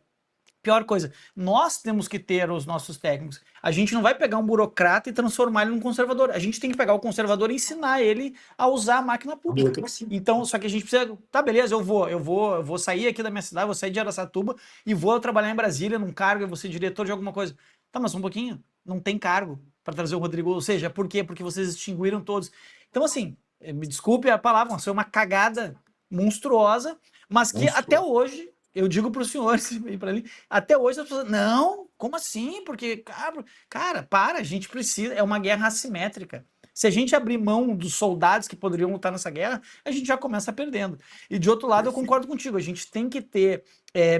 Pior coisa, nós temos que ter os nossos técnicos. A gente não vai pegar um burocrata e transformar ele num conservador. A gente tem que pegar o conservador e ensinar ele a usar a máquina pública. Então, só que a gente precisa. Tá, beleza, eu vou sair aqui da minha cidade, vou sair de Araçatuba e vou trabalhar em Brasília num cargo, eu vou ser diretor de alguma coisa. Tá, mas um pouquinho. Não tem cargo para trazer o Rodrigo. Ou seja, por quê? Porque vocês extinguiram todos. Então, assim, me desculpe a palavra, mas foi uma cagada monstruosa, mas que até hoje. Eu digo para os senhores e para ali, até hoje as pessoas, não, como assim? Porque, cara, a gente precisa, é uma guerra assimétrica. Se a gente abrir mão dos soldados que poderiam lutar nessa guerra, a gente já começa perdendo. E de outro lado, eu concordo contigo, a gente tem que ter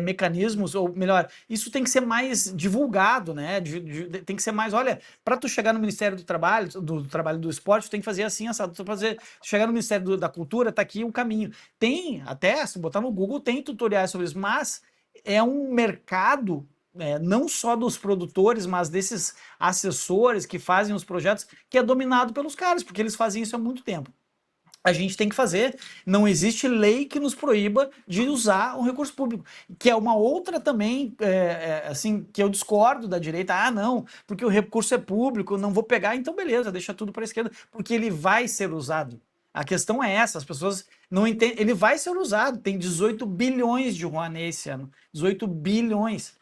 mecanismos, ou melhor, isso tem que ser mais divulgado, né? Tem que ser mais, olha, para tu chegar no Ministério do Trabalho do Esporte, tu tem que fazer assim, assado. Chegar no Ministério da Cultura, tá aqui um caminho. Tem, até, se botar no Google, tem tutoriais sobre isso, mas é um mercado não só dos produtores, mas desses assessores que fazem os projetos, que é dominado pelos caras, porque eles fazem isso há muito tempo. A gente tem que fazer, não existe lei que nos proíba de usar o recurso público, que é uma outra também, assim, que eu discordo da direita, não, porque o recurso é público, não vou pegar, então beleza, deixa tudo para a esquerda, porque ele vai ser usado. A questão é essa, as pessoas não entendem, ele vai ser usado, tem 18 bilhões de Rouanet esse ano, 18 bilhões.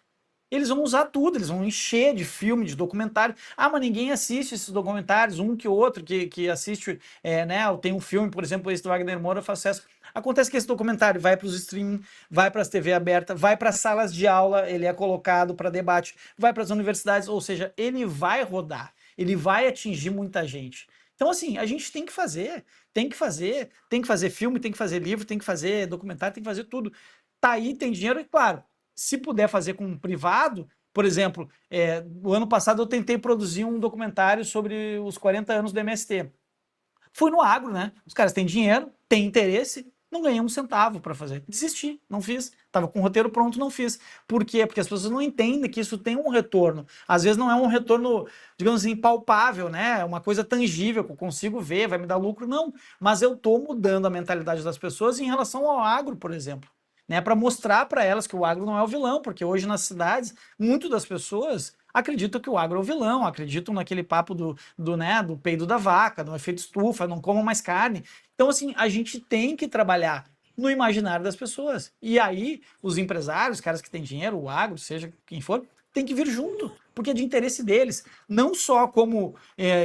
Eles vão usar tudo, eles vão encher de filme, de documentário. Mas ninguém assiste esses documentários, um que outro que assiste, né? Tem um filme, por exemplo, esse do Wagner Moura, faz sucesso. Acontece que esse documentário vai para os streaming, vai para as TV aberta, vai para as salas de aula, ele é colocado para debate, vai para as universidades, ou seja, ele vai rodar, ele vai atingir muita gente. Então, assim, a gente tem que fazer filme, tem que fazer livro, tem que fazer documentário, tem que fazer tudo. Tá aí, tem dinheiro, e claro, se puder fazer com um privado, por exemplo, o ano passado eu tentei produzir um documentário sobre os 40 anos do MST. Fui no agro, né? Os caras têm dinheiro, têm interesse, não ganhei um centavo para fazer. Desisti, não fiz. Tava com o roteiro pronto, não fiz. Por quê? Porque as pessoas não entendem que isso tem um retorno. Às vezes não é um retorno, digamos assim, palpável, né? É uma coisa tangível, que eu consigo ver, vai me dar lucro. Não, mas eu tô mudando a mentalidade das pessoas em relação ao agro, por exemplo. Né, para mostrar para elas que o agro não é o vilão, porque hoje nas cidades, muitas das pessoas acreditam que o agro é o vilão, acreditam naquele papo do peido da vaca, do efeito estufa, não comam mais carne. Então, assim, a gente tem que trabalhar no imaginário das pessoas. E aí, os empresários, os caras que têm dinheiro, o agro, seja quem for, tem que vir junto, porque é de interesse deles. Não só como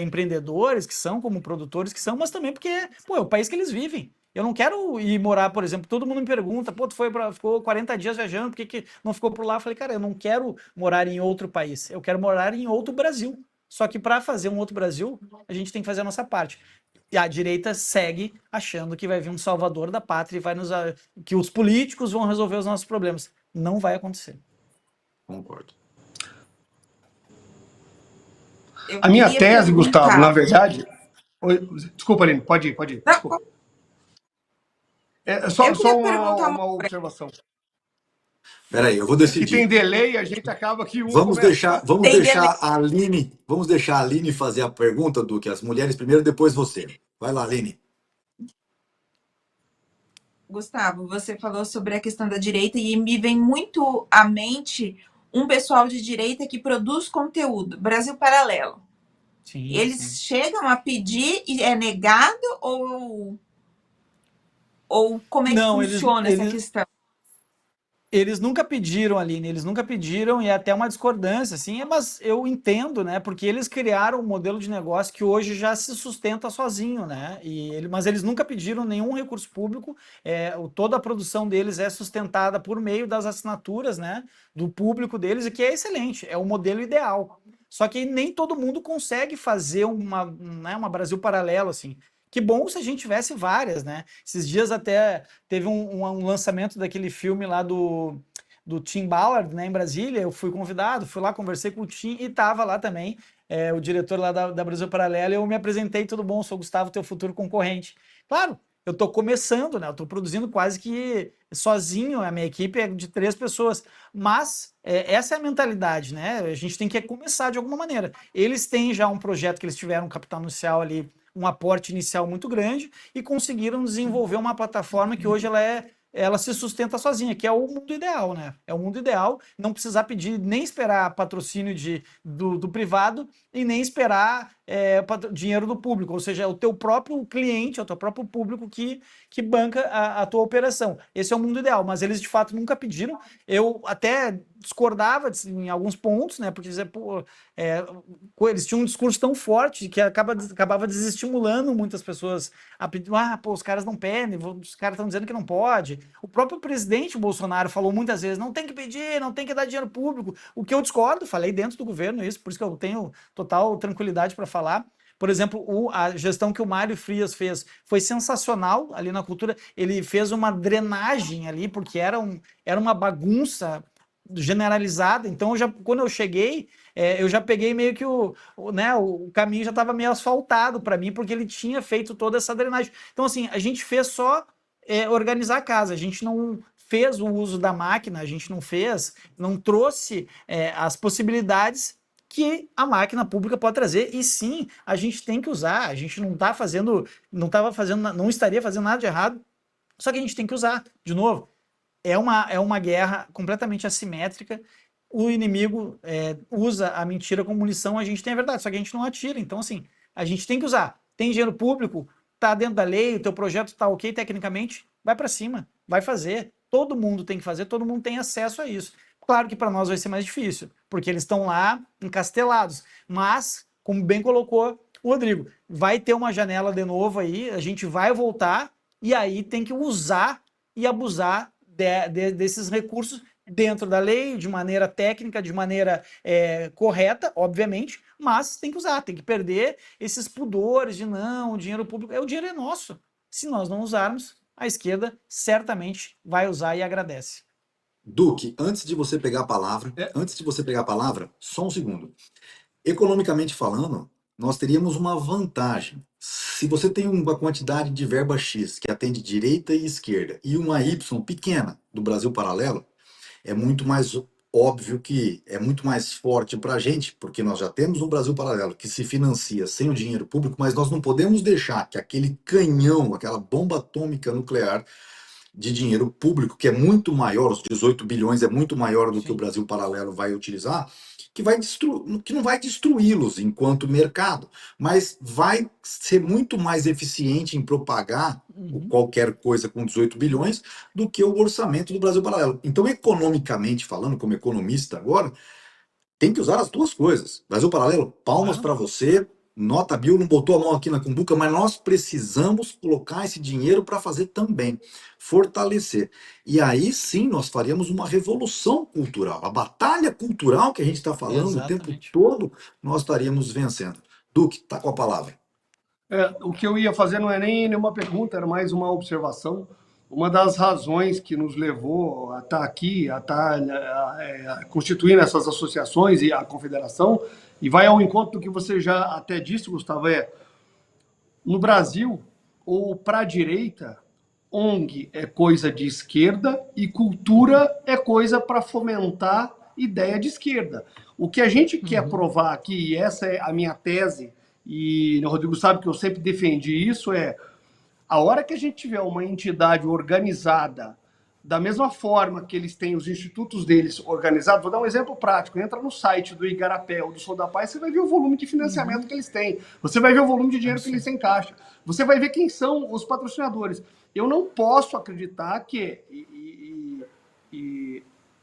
empreendedores que são, como produtores que são, mas também porque é o país que eles vivem. Eu não quero ir morar, por exemplo, todo mundo me pergunta, tu ficou 40 dias viajando, por que não ficou por lá? Eu falei, cara, eu não quero morar em outro país, eu quero morar em outro Brasil. Só que para fazer um outro Brasil, a gente tem que fazer a nossa parte. E a direita segue achando que vai vir um salvador da pátria e que os políticos vão resolver os nossos problemas. Não vai acontecer. Concordo. A minha tese, Gustavo, na verdade... Desculpa, Aline, pode ir. Desculpa. Só uma observação. Peraí, eu vou decidir. Que tem delay, a gente acaba que vamos deixar a Aline fazer a pergunta, Duque, as mulheres primeiro, depois você. Vai lá, Aline. Gustavo, você falou sobre a questão da direita e me vem muito à mente um pessoal de direita que produz conteúdo, Brasil Paralelo. Sim, eles chegam a pedir e é negado ou como é que funciona essa questão? Eles nunca pediram, Aline, e é até uma discordância, assim, mas eu entendo, né, porque eles criaram um modelo de negócio que hoje já se sustenta sozinho, né, mas eles nunca pediram nenhum recurso público, toda a produção deles é sustentada por meio das assinaturas, né, do público deles, e que é excelente, é o modelo ideal. Só que nem todo mundo consegue fazer uma Brasil Paralelo, assim. Que bom se a gente tivesse várias, né? Esses dias até teve um lançamento daquele filme lá do Tim Ballard, né, em Brasília, eu fui convidado, fui lá, conversei com o Tim e estava lá também o diretor lá da Brasil Paralelo, e eu me apresentei, tudo bom, sou o Gustavo, teu futuro concorrente. Claro, eu estou começando, né? Eu estou produzindo quase que sozinho, a minha equipe é de 3 pessoas, mas essa é a mentalidade, né? A gente tem que começar de alguma maneira. Eles têm já um projeto que eles tiveram um capital inicial ali, um aporte inicial muito grande e conseguiram desenvolver uma plataforma que hoje ela se sustenta sozinha, que é o mundo ideal, né? É o mundo ideal, não precisar pedir, nem esperar patrocínio do privado e nem esperar dinheiro do público, ou seja, é o teu próprio cliente, é o teu próprio público que banca a tua operação. Esse é o mundo ideal, mas eles de fato nunca pediram. Eu até discordava em alguns pontos, né? Porque dizer, pô, eles tinham um discurso tão forte que acabava desestimulando muitas pessoas a pedir, pô, os caras não pedem, os caras estão dizendo que não pode. O próprio presidente Bolsonaro falou muitas vezes, não tem que pedir, não tem que dar dinheiro público, o que eu discordo, falei dentro do governo isso, por isso que eu tenho total tranquilidade para falar. Por exemplo, a gestão que o Mário Frias fez foi sensacional ali na cultura, ele fez uma drenagem ali, porque era uma bagunça generalizada, então quando eu cheguei, eu já peguei meio que o caminho já estava meio asfaltado para mim, porque ele tinha feito toda essa drenagem. Então, assim, a gente fez só organizar a casa, a gente não fez o uso da máquina, a gente não trouxe as possibilidades que a máquina pública pode trazer, e sim, a gente tem que usar, a gente não estaria fazendo nada de errado, só que a gente tem que usar, de novo, é uma guerra completamente assimétrica. O inimigo usa a mentira como munição, a gente tem a verdade, só que a gente não atira. Então, assim, a gente tem que usar. Tem dinheiro público, tá dentro da lei, o teu projeto tá ok tecnicamente, vai para cima, vai fazer. Todo mundo tem que fazer, todo mundo tem acesso a isso. Claro que para nós vai ser mais difícil, porque eles estão lá encastelados. Mas, como bem colocou o Rodrigo, vai ter uma janela de novo aí, a gente vai voltar e aí tem que usar e abusar desses recursos dentro da lei, de maneira técnica, de maneira correta, obviamente, mas tem que usar, tem que perder esses pudores de não, o dinheiro público, o dinheiro é nosso. Se nós não usarmos, a esquerda certamente vai usar e agradece. Duque, antes de você pegar a palavra, só um segundo. Economicamente falando, nós teríamos uma vantagem. Se você tem uma quantidade de verba X que atende direita e esquerda e uma Y pequena do Brasil Paralelo, é muito mais óbvio que é muito mais forte para a gente, porque nós já temos um Brasil Paralelo que se financia sem o dinheiro público, mas nós não podemos deixar que aquele canhão, aquela bomba atômica nuclear de dinheiro público, que é muito maior, os 18 bilhões é muito maior do que o Brasil Paralelo vai utilizar, que não vai destruí-los enquanto mercado, mas vai ser muito mais eficiente em propagar qualquer coisa com 18 bilhões do que o orçamento do Brasil Paralelo. Então, economicamente falando, como economista agora, tem que usar as duas coisas. Brasil Paralelo, palmas para você. Nota Bill não botou a mão aqui na cumbuca, mas nós precisamos colocar esse dinheiro para fazer também, fortalecer. E aí sim nós faríamos uma revolução cultural. A batalha cultural que a gente está falando o tempo todo, nós estaríamos vencendo. Duque, tá com a palavra. O que eu ia fazer não é nem nenhuma pergunta, era mais uma observação. Uma das razões que nos levou a estar aqui, a estar constituindo essas associações e a confederação, e vai ao encontro do que você já até disse, Gustavo, no Brasil, ou para a direita, ONG é coisa de esquerda e cultura é coisa para fomentar ideia de esquerda. O que a gente quer provar aqui, e essa é a minha tese, e o Rodrigo sabe que eu sempre defendi isso, a hora que a gente tiver uma entidade organizada, da mesma forma que eles têm os institutos deles organizados, vou dar um exemplo prático, entra no site do Igarapé ou do Sou da Paz, você vai ver o volume de financiamento que eles têm, você vai ver o volume de dinheiro que eles têm em caixa, você vai ver quem são os patrocinadores. Eu não posso acreditar que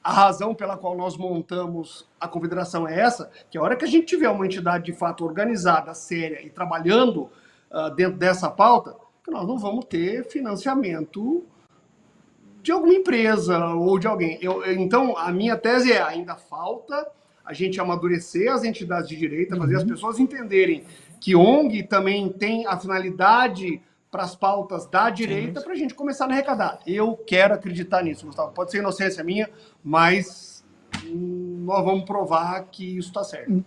a razão pela qual nós montamos a confederação é essa, que a hora que a gente tiver uma entidade de fato organizada, séria e trabalhando dentro dessa pauta, que nós não vamos ter financiamento de alguma empresa ou de alguém. Então, a minha tese ainda falta a gente amadurecer as entidades de direita, fazer as pessoas entenderem que ONG também tem a finalidade para as pautas da direita para a gente começar a arrecadar. Eu quero acreditar nisso, Gustavo. Pode ser inocência minha, mas nós vamos provar que isso está certo.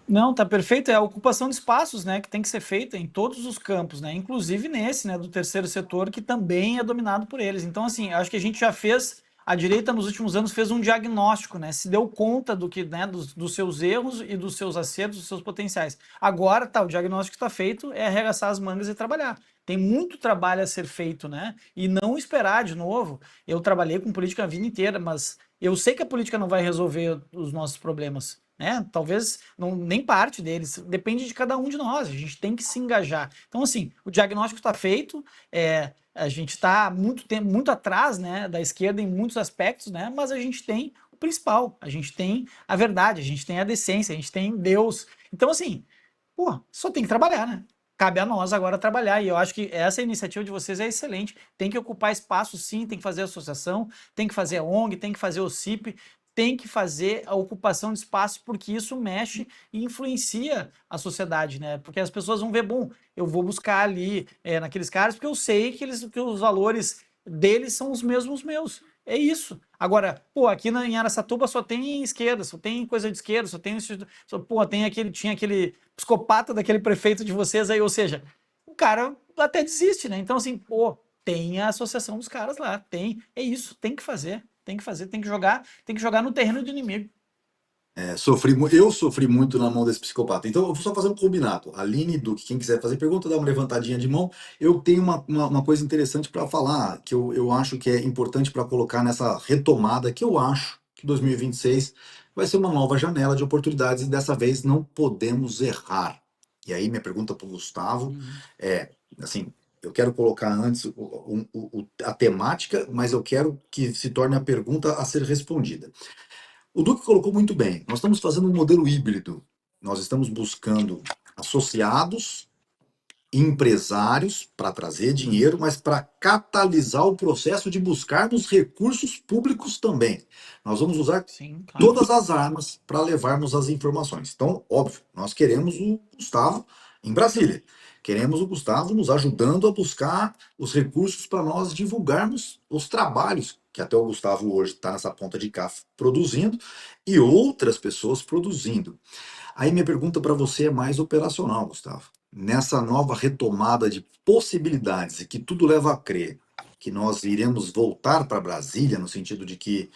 Não, tá perfeito. É a ocupação de espaços, né, que tem que ser feita em todos os campos, né, inclusive nesse, né, do terceiro setor, que também é dominado por eles. Então, assim, acho que a gente já fez, a direita nos últimos anos fez um diagnóstico, né, se deu conta do que, né, dos seus erros e dos seus acertos, dos seus potenciais. Agora, tá, o diagnóstico está feito, é arregaçar as mangas e trabalhar. Tem muito trabalho a ser feito, né, e não esperar de novo. Eu trabalhei com política a vida inteira, mas eu sei que a política não vai resolver os nossos problemas, né? Talvez não, nem parte deles, depende de cada um de nós, a gente tem que se engajar. Então, assim, o diagnóstico está feito, a gente está muito tempo, muito atrás, né, da esquerda em muitos aspectos, né? Mas a gente tem o principal, a gente tem a verdade, a gente tem a decência, a gente tem Deus. Então, assim, pô, só tem que trabalhar, né? Cabe a nós agora trabalhar, e eu acho que essa iniciativa de vocês é excelente. Tem que ocupar espaço, sim, tem que fazer associação, tem que fazer a ONG, tem que fazer o CIP, tem que fazer a ocupação de espaço, porque isso mexe e influencia a sociedade, né? Porque as pessoas vão ver, bom, eu vou buscar ali naqueles caras, porque eu sei que os valores deles são os mesmos meus. É isso. Agora, pô, aqui em Araçatuba só tem esquerda, só tem coisa de esquerda, só tem, pô, tinha aquele psicopata daquele prefeito de vocês aí, ou seja, o cara até desiste, né? Então, assim, pô, tem a associação dos caras lá, é isso, tem que fazer, tem que jogar no terreno do inimigo. Eu sofri muito na mão desse psicopata. Então, eu vou só fazer um combinado. Aline, Duque, quem quiser fazer pergunta, dá uma levantadinha de mão. Eu tenho uma coisa interessante para falar, que eu acho que é importante para colocar nessa retomada, que eu acho que 2026 vai ser uma nova janela de oportunidades e dessa vez não podemos errar. E aí, minha pergunta para o Gustavo é, assim, eu quero colocar antes a temática, mas eu quero que se torne a pergunta a ser respondida. O Duque colocou muito bem. Nós estamos fazendo um modelo híbrido. Nós estamos buscando associados, empresários para trazer dinheiro, mas para catalisar o processo de buscarmos recursos públicos também. Nós vamos usar Sim, claro. todas as armas para levarmos as informações. Então, óbvio, nós queremos o Gustavo em Brasília. Queremos o Gustavo nos ajudando a buscar os recursos para nós divulgarmos os trabalhos que até o Gustavo hoje está nessa ponta de cá produzindo e outras pessoas produzindo. Aí minha pergunta para você é mais operacional, Gustavo. Nessa nova retomada de possibilidades e que tudo leva a crer que nós iremos voltar para Brasília, no sentido de que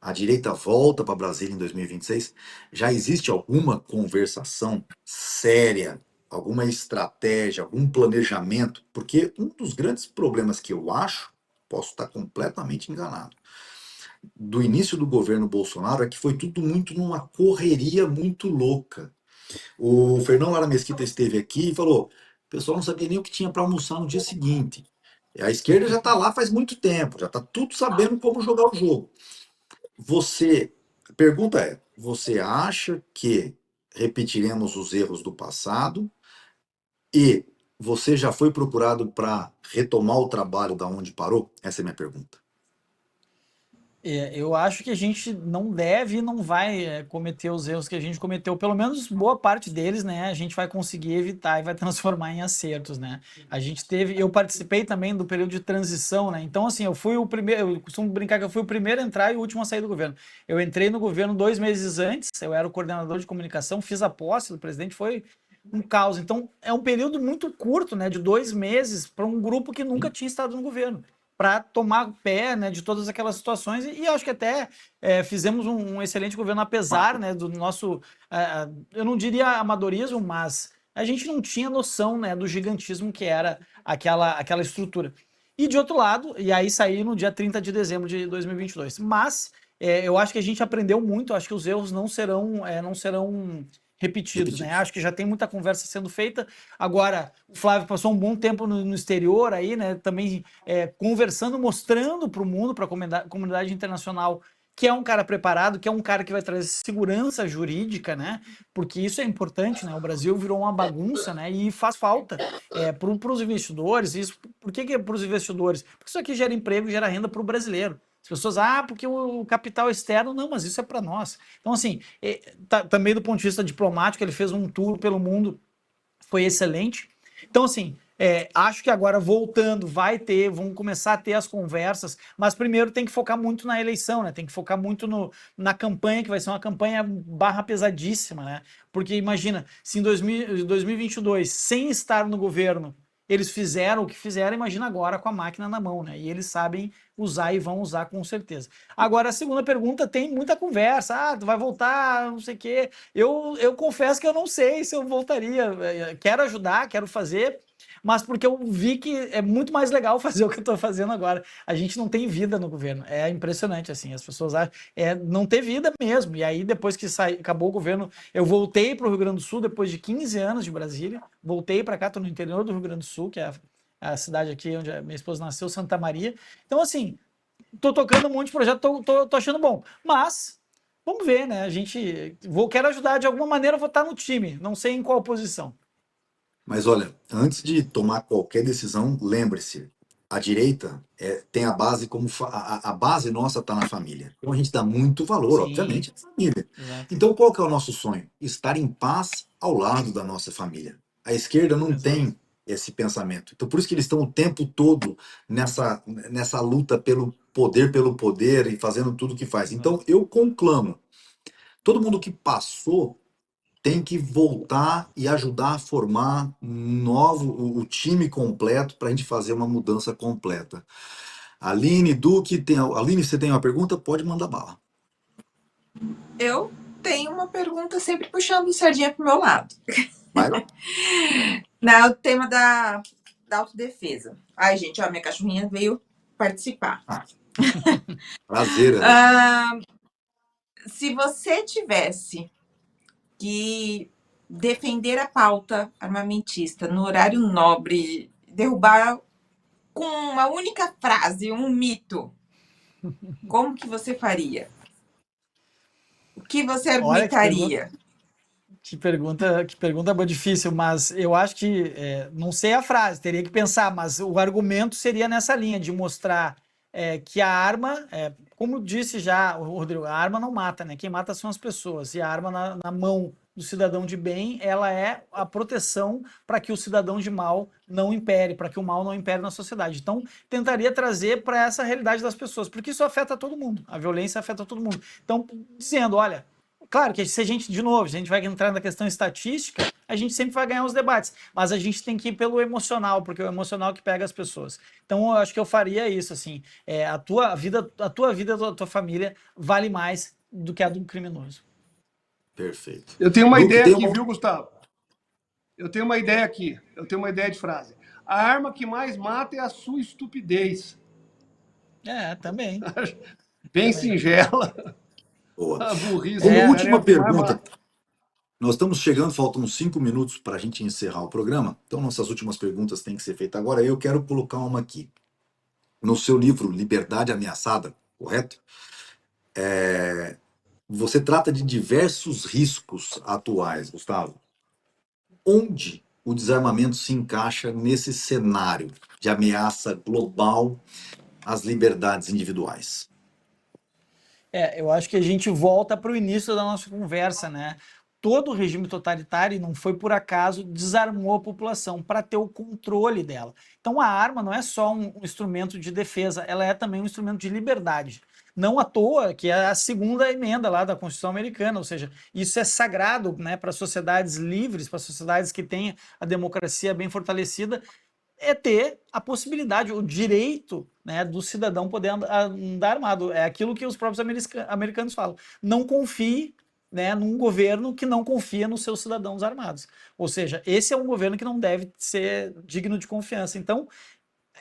a direita volta para Brasília em 2026, já existe alguma conversação séria, alguma estratégia, algum planejamento? Porque um dos grandes problemas que eu acho, posso estar completamente enganado, do início do governo Bolsonaro é que foi tudo muito numa correria muito louca. O Fernão Lara Mesquita esteve aqui e falou: o pessoal não sabia nem o que tinha para almoçar no dia seguinte. A esquerda já está lá faz muito tempo, já está tudo sabendo como jogar o jogo. A pergunta é: você acha que repetiremos os erros do passado? E você já foi procurado para retomar o trabalho da onde parou? Essa é a minha pergunta. Eu acho que a gente não deve e não vai cometer os erros que a gente cometeu, pelo menos boa parte deles, né? A gente vai conseguir evitar e vai transformar em acertos, né? Eu participei também do período de transição, né? Então, assim, eu fui o primeiro, eu costumo brincar que eu fui o primeiro a entrar e o último a sair do governo. Eu entrei no governo 2 meses antes, eu era o coordenador de comunicação, fiz a posse do presidente, foi um caos. Então, é um período muito curto, né? De 2 meses para um grupo que nunca tinha estado no governo, para tomar pé, né, de todas aquelas situações e acho que até fizemos um excelente governo, apesar, né, do nosso, eu não diria amadorismo, mas a gente não tinha noção, né, do gigantismo que era aquela estrutura. E de outro lado, e aí saí no dia 30 de dezembro de 2022, mas eu acho que a gente aprendeu muito, acho que os erros não serão repetidos, né? Acho que já tem muita conversa sendo feita. Agora, o Flávio passou um bom tempo no exterior aí, né? Também conversando, mostrando para o mundo, para a comunidade internacional, que é um cara preparado, que é um cara que vai trazer segurança jurídica, né? Porque isso é importante, né? O Brasil virou uma bagunça, né? E faz falta para os investidores. Por que é para os investidores? Porque isso aqui gera emprego, gera renda para o brasileiro. As pessoas, porque o capital externo, não, mas isso é para nós. Então, assim, também do ponto de vista diplomático, ele fez um tour pelo mundo, foi excelente. Então, assim, Acho que agora voltando, vão começar a ter as conversas, mas primeiro tem que focar muito na eleição, né? Tem que focar muito na campanha, que vai ser uma campanha barra pesadíssima, né? Porque imagina, se em 2022, sem estar no governo, eles fizeram o que fizeram, imagina agora com a máquina na mão, né? E eles sabem usar e vão usar com certeza. Agora, a segunda pergunta tem muita conversa. Tu vai voltar, não sei o quê. Eu confesso que eu não sei se eu voltaria. Quero ajudar, quero fazer, mas porque eu vi que é muito mais legal fazer o que eu estou fazendo agora. A gente não tem vida no governo. É impressionante, assim. As pessoas acham, não ter vida mesmo. E aí, depois que acabou o governo, eu voltei para o Rio Grande do Sul, depois de 15 anos de Brasília. Voltei para cá, estou no interior do Rio Grande do Sul, que é a cidade aqui onde a minha esposa nasceu, Santa Maria. Então, assim, tô tocando um monte de projeto, tô achando bom. Mas, vamos ver, né? Quero ajudar de alguma maneira, eu vou estar no time. Não sei em qual posição. Mas olha, antes de tomar qualquer decisão, lembre-se, a direita tem a base a base nossa está na família. Então a gente dá muito valor, Sim, obviamente, à família. exato. Então qual que é o nosso sonho? Estar em paz ao lado da nossa família. A esquerda não Exato. tem esse pensamento. Então por isso que eles estão o tempo todo nessa luta pelo poder e fazendo tudo que faz. Então eu conclamo, todo mundo que passou tem que voltar e ajudar a formar o time completo para a gente fazer uma mudança completa. Aline, Duque, Aline, você tem uma pergunta? Pode mandar bala. Eu tenho uma pergunta sempre puxando sardinha pro meu lado. Vai lá. O tema da autodefesa. Ai, gente, ó, minha cachorrinha veio participar. Prazer. Se você tivesse que defender a pauta armamentista no horário nobre, derrubar com uma única frase um mito, como que você faria? O que você Olha argumentaria? que pergunta boa, difícil, mas eu acho que, não sei a frase, teria que pensar, mas o argumento seria nessa linha, de mostrar que a arma, como disse já o Rodrigo, a arma não mata, né? Quem mata são as pessoas, e a arma na mão do cidadão de bem, ela é a proteção para que o cidadão de mal não impere, para que o mal não impere na sociedade. Então, tentaria trazer para essa realidade das pessoas, porque isso afeta todo mundo, a violência afeta todo mundo. Então, dizendo, olha, claro que se a gente, de novo, se a gente vai entrar na questão estatística, a gente sempre vai ganhar os debates, mas a gente tem que ir pelo emocional, porque é o emocional que pega as pessoas. Então, eu acho que eu faria isso, assim, a tua vida da tua família vale mais do que a do criminoso. Perfeito. Eu tenho uma Duque, ideia aqui, viu, Gustavo? Eu tenho uma ideia aqui. Eu tenho uma ideia de frase. A arma que mais mata é a sua estupidez. Também. Bem Também. singela. Boa. A burrice. Como cara, última é o que mais pergunta, mata. nós estamos chegando, faltam 5 minutos para a gente encerrar o programa, então nossas últimas perguntas têm que ser feitas agora. Eu quero colocar uma aqui. No seu livro Liberdade Ameaçada, correto? Você trata de diversos riscos atuais, Gustavo. Onde o desarmamento se encaixa nesse cenário de ameaça global às liberdades individuais? Eu acho que a gente volta para o início da nossa conversa, né? Todo regime totalitário, e não foi por acaso, desarmou a população para ter o controle dela. Então a arma não é só um instrumento de defesa, ela é também um instrumento de liberdade. Não à toa que é a segunda emenda lá da Constituição Americana, ou seja, isso é sagrado, né, para sociedades livres, para sociedades que têm a democracia bem fortalecida, ter a possibilidade, o direito, né, do cidadão poder andar armado. É aquilo que os próprios americanos falam. Não confie, né, num governo que não confia nos seus cidadãos armados. Ou seja, esse é um governo que não deve ser digno de confiança. Então,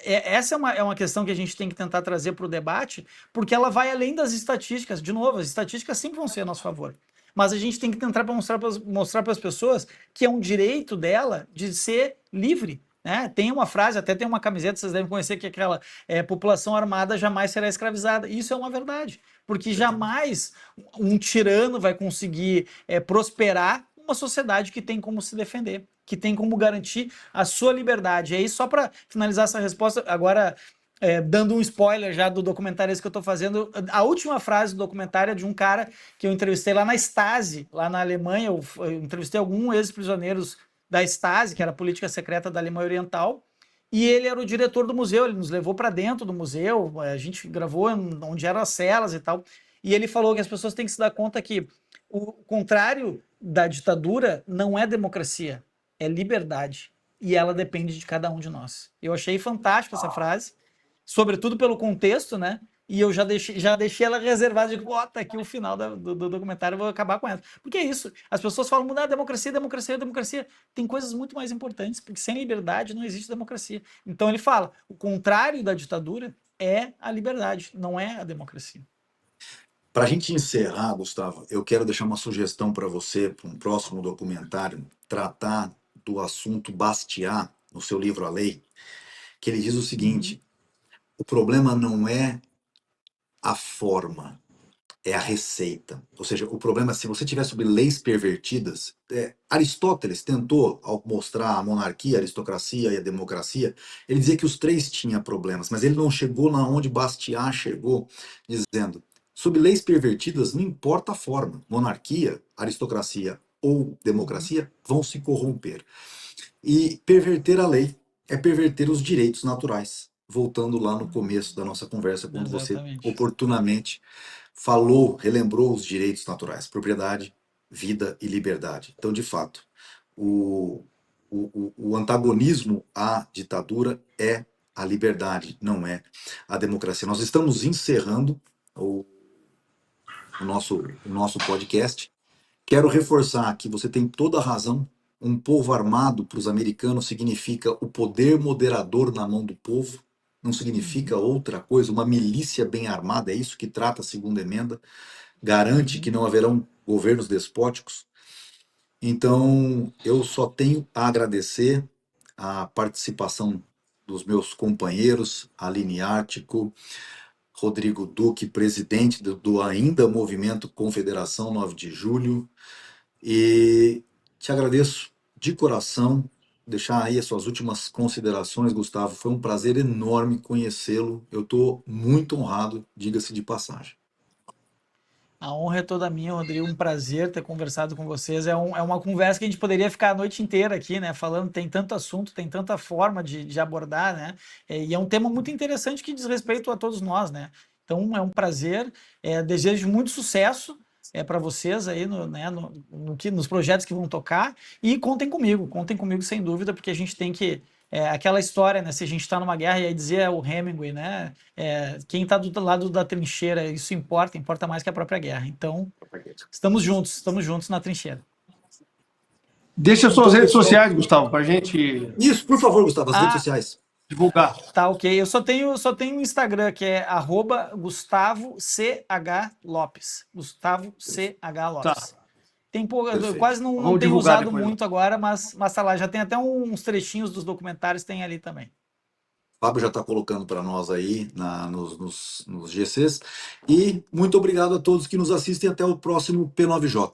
essa é uma questão que a gente tem que tentar trazer para o debate, porque ela vai além das estatísticas. De novo, as estatísticas sempre vão ser a nosso favor. Mas a gente tem que tentar mostrar para as pessoas que é um direito dela de ser livre. Né? Tem uma frase, até tem uma camiseta, vocês devem conhecer, que é aquela população armada jamais será escravizada. Isso é uma verdade, porque jamais um tirano vai conseguir prosperar uma sociedade que tem como se defender, que tem como garantir a sua liberdade. E aí, só para finalizar essa resposta, agora dando um spoiler já do documentário esse que eu estou fazendo, a última frase do documentário é de um cara que eu entrevistei lá na Stasi, lá na Alemanha. Eu entrevistei alguns ex-prisioneiros da Stasi, que era a política secreta da Alemanha Oriental, e ele era o diretor do museu, ele nos levou para dentro do museu, a gente gravou onde eram as celas e tal, e ele falou que as pessoas têm que se dar conta que o contrário da ditadura não é democracia, é liberdade, e ela depende de cada um de nós. Eu achei fantástica essa frase, sobretudo pelo contexto, né? E eu já deixei ela reservada, de tá aqui o final do documentário, eu vou acabar com ela. Porque é isso, as pessoas falam, mudar democracia, democracia, democracia. Tem coisas muito mais importantes, porque sem liberdade não existe democracia. Então ele fala, o contrário da ditadura é a liberdade, não é a democracia. Para a gente encerrar, Gustavo, eu quero deixar uma sugestão para você, para um próximo documentário, tratar do assunto Bastiat, no seu livro A Lei, que ele diz o seguinte: o problema não é a forma, é a receita. Ou seja, o problema é se você tiver sobre leis pervertidas. Aristóteles tentou, ao mostrar a monarquia, a aristocracia e a democracia, ele dizia que os três tinham problemas, mas ele não chegou na onde Bastiat chegou, dizendo: sob leis pervertidas, não importa a forma, monarquia, aristocracia ou democracia vão se corromper. E perverter a lei é perverter os direitos naturais. Voltando lá no começo da nossa conversa, quando você Exatamente. oportunamente falou, relembrou os direitos naturais, propriedade, vida e liberdade. Então, de fato, o antagonismo à ditadura é a liberdade, não é a democracia. Nós estamos encerrando o nosso podcast. Quero reforçar que você tem toda a razão. Um povo armado para os americanos significa o poder moderador na mão do povo, não significa outra coisa. Uma milícia bem armada, é isso que trata a segunda emenda, garante que não haverão governos despóticos. Então, eu só tenho a agradecer a participação dos meus companheiros, Aline Ártico, Rodrigo Duque, presidente do ainda Movimento Confederação 9 de Julho, e te agradeço de coração. Deixar aí as suas últimas considerações, Gustavo. Foi um prazer enorme conhecê-lo. Eu estou muito honrado, diga-se de passagem. A honra é toda minha, Rodrigo. Um prazer ter conversado com vocês. É uma conversa que a gente poderia ficar a noite inteira aqui, né? Falando, tem tanto assunto, tem tanta forma de abordar, né? E é um tema muito interessante que diz respeito a todos nós, né? Então é um prazer. Desejo muito sucesso para vocês aí né, nos projetos que vão tocar. E contem comigo sem dúvida, porque a gente tem que. Aquela história, né? Se a gente está numa guerra, e aí dizia o Hemingway, né? Quem está do lado da trincheira, isso importa mais que a própria guerra. Então, estamos juntos na trincheira. Deixa suas redes sociais, Gustavo, para a gente. Isso, por favor, Gustavo, as redes sociais. Divulgar. Tá, ok. Eu só tenho um Instagram, que é @GustavoCH Lopes. Gustavo CH Lopes. Tá. Tem pouco, Perfeito. quase não Vamos tenho divulgar usado depois. muito agora, mas tá lá. Já tem até uns trechinhos dos documentários, tem ali também. O Fábio já está colocando para nós aí nos GCs. E muito obrigado a todos que nos assistem. Até o próximo P9J.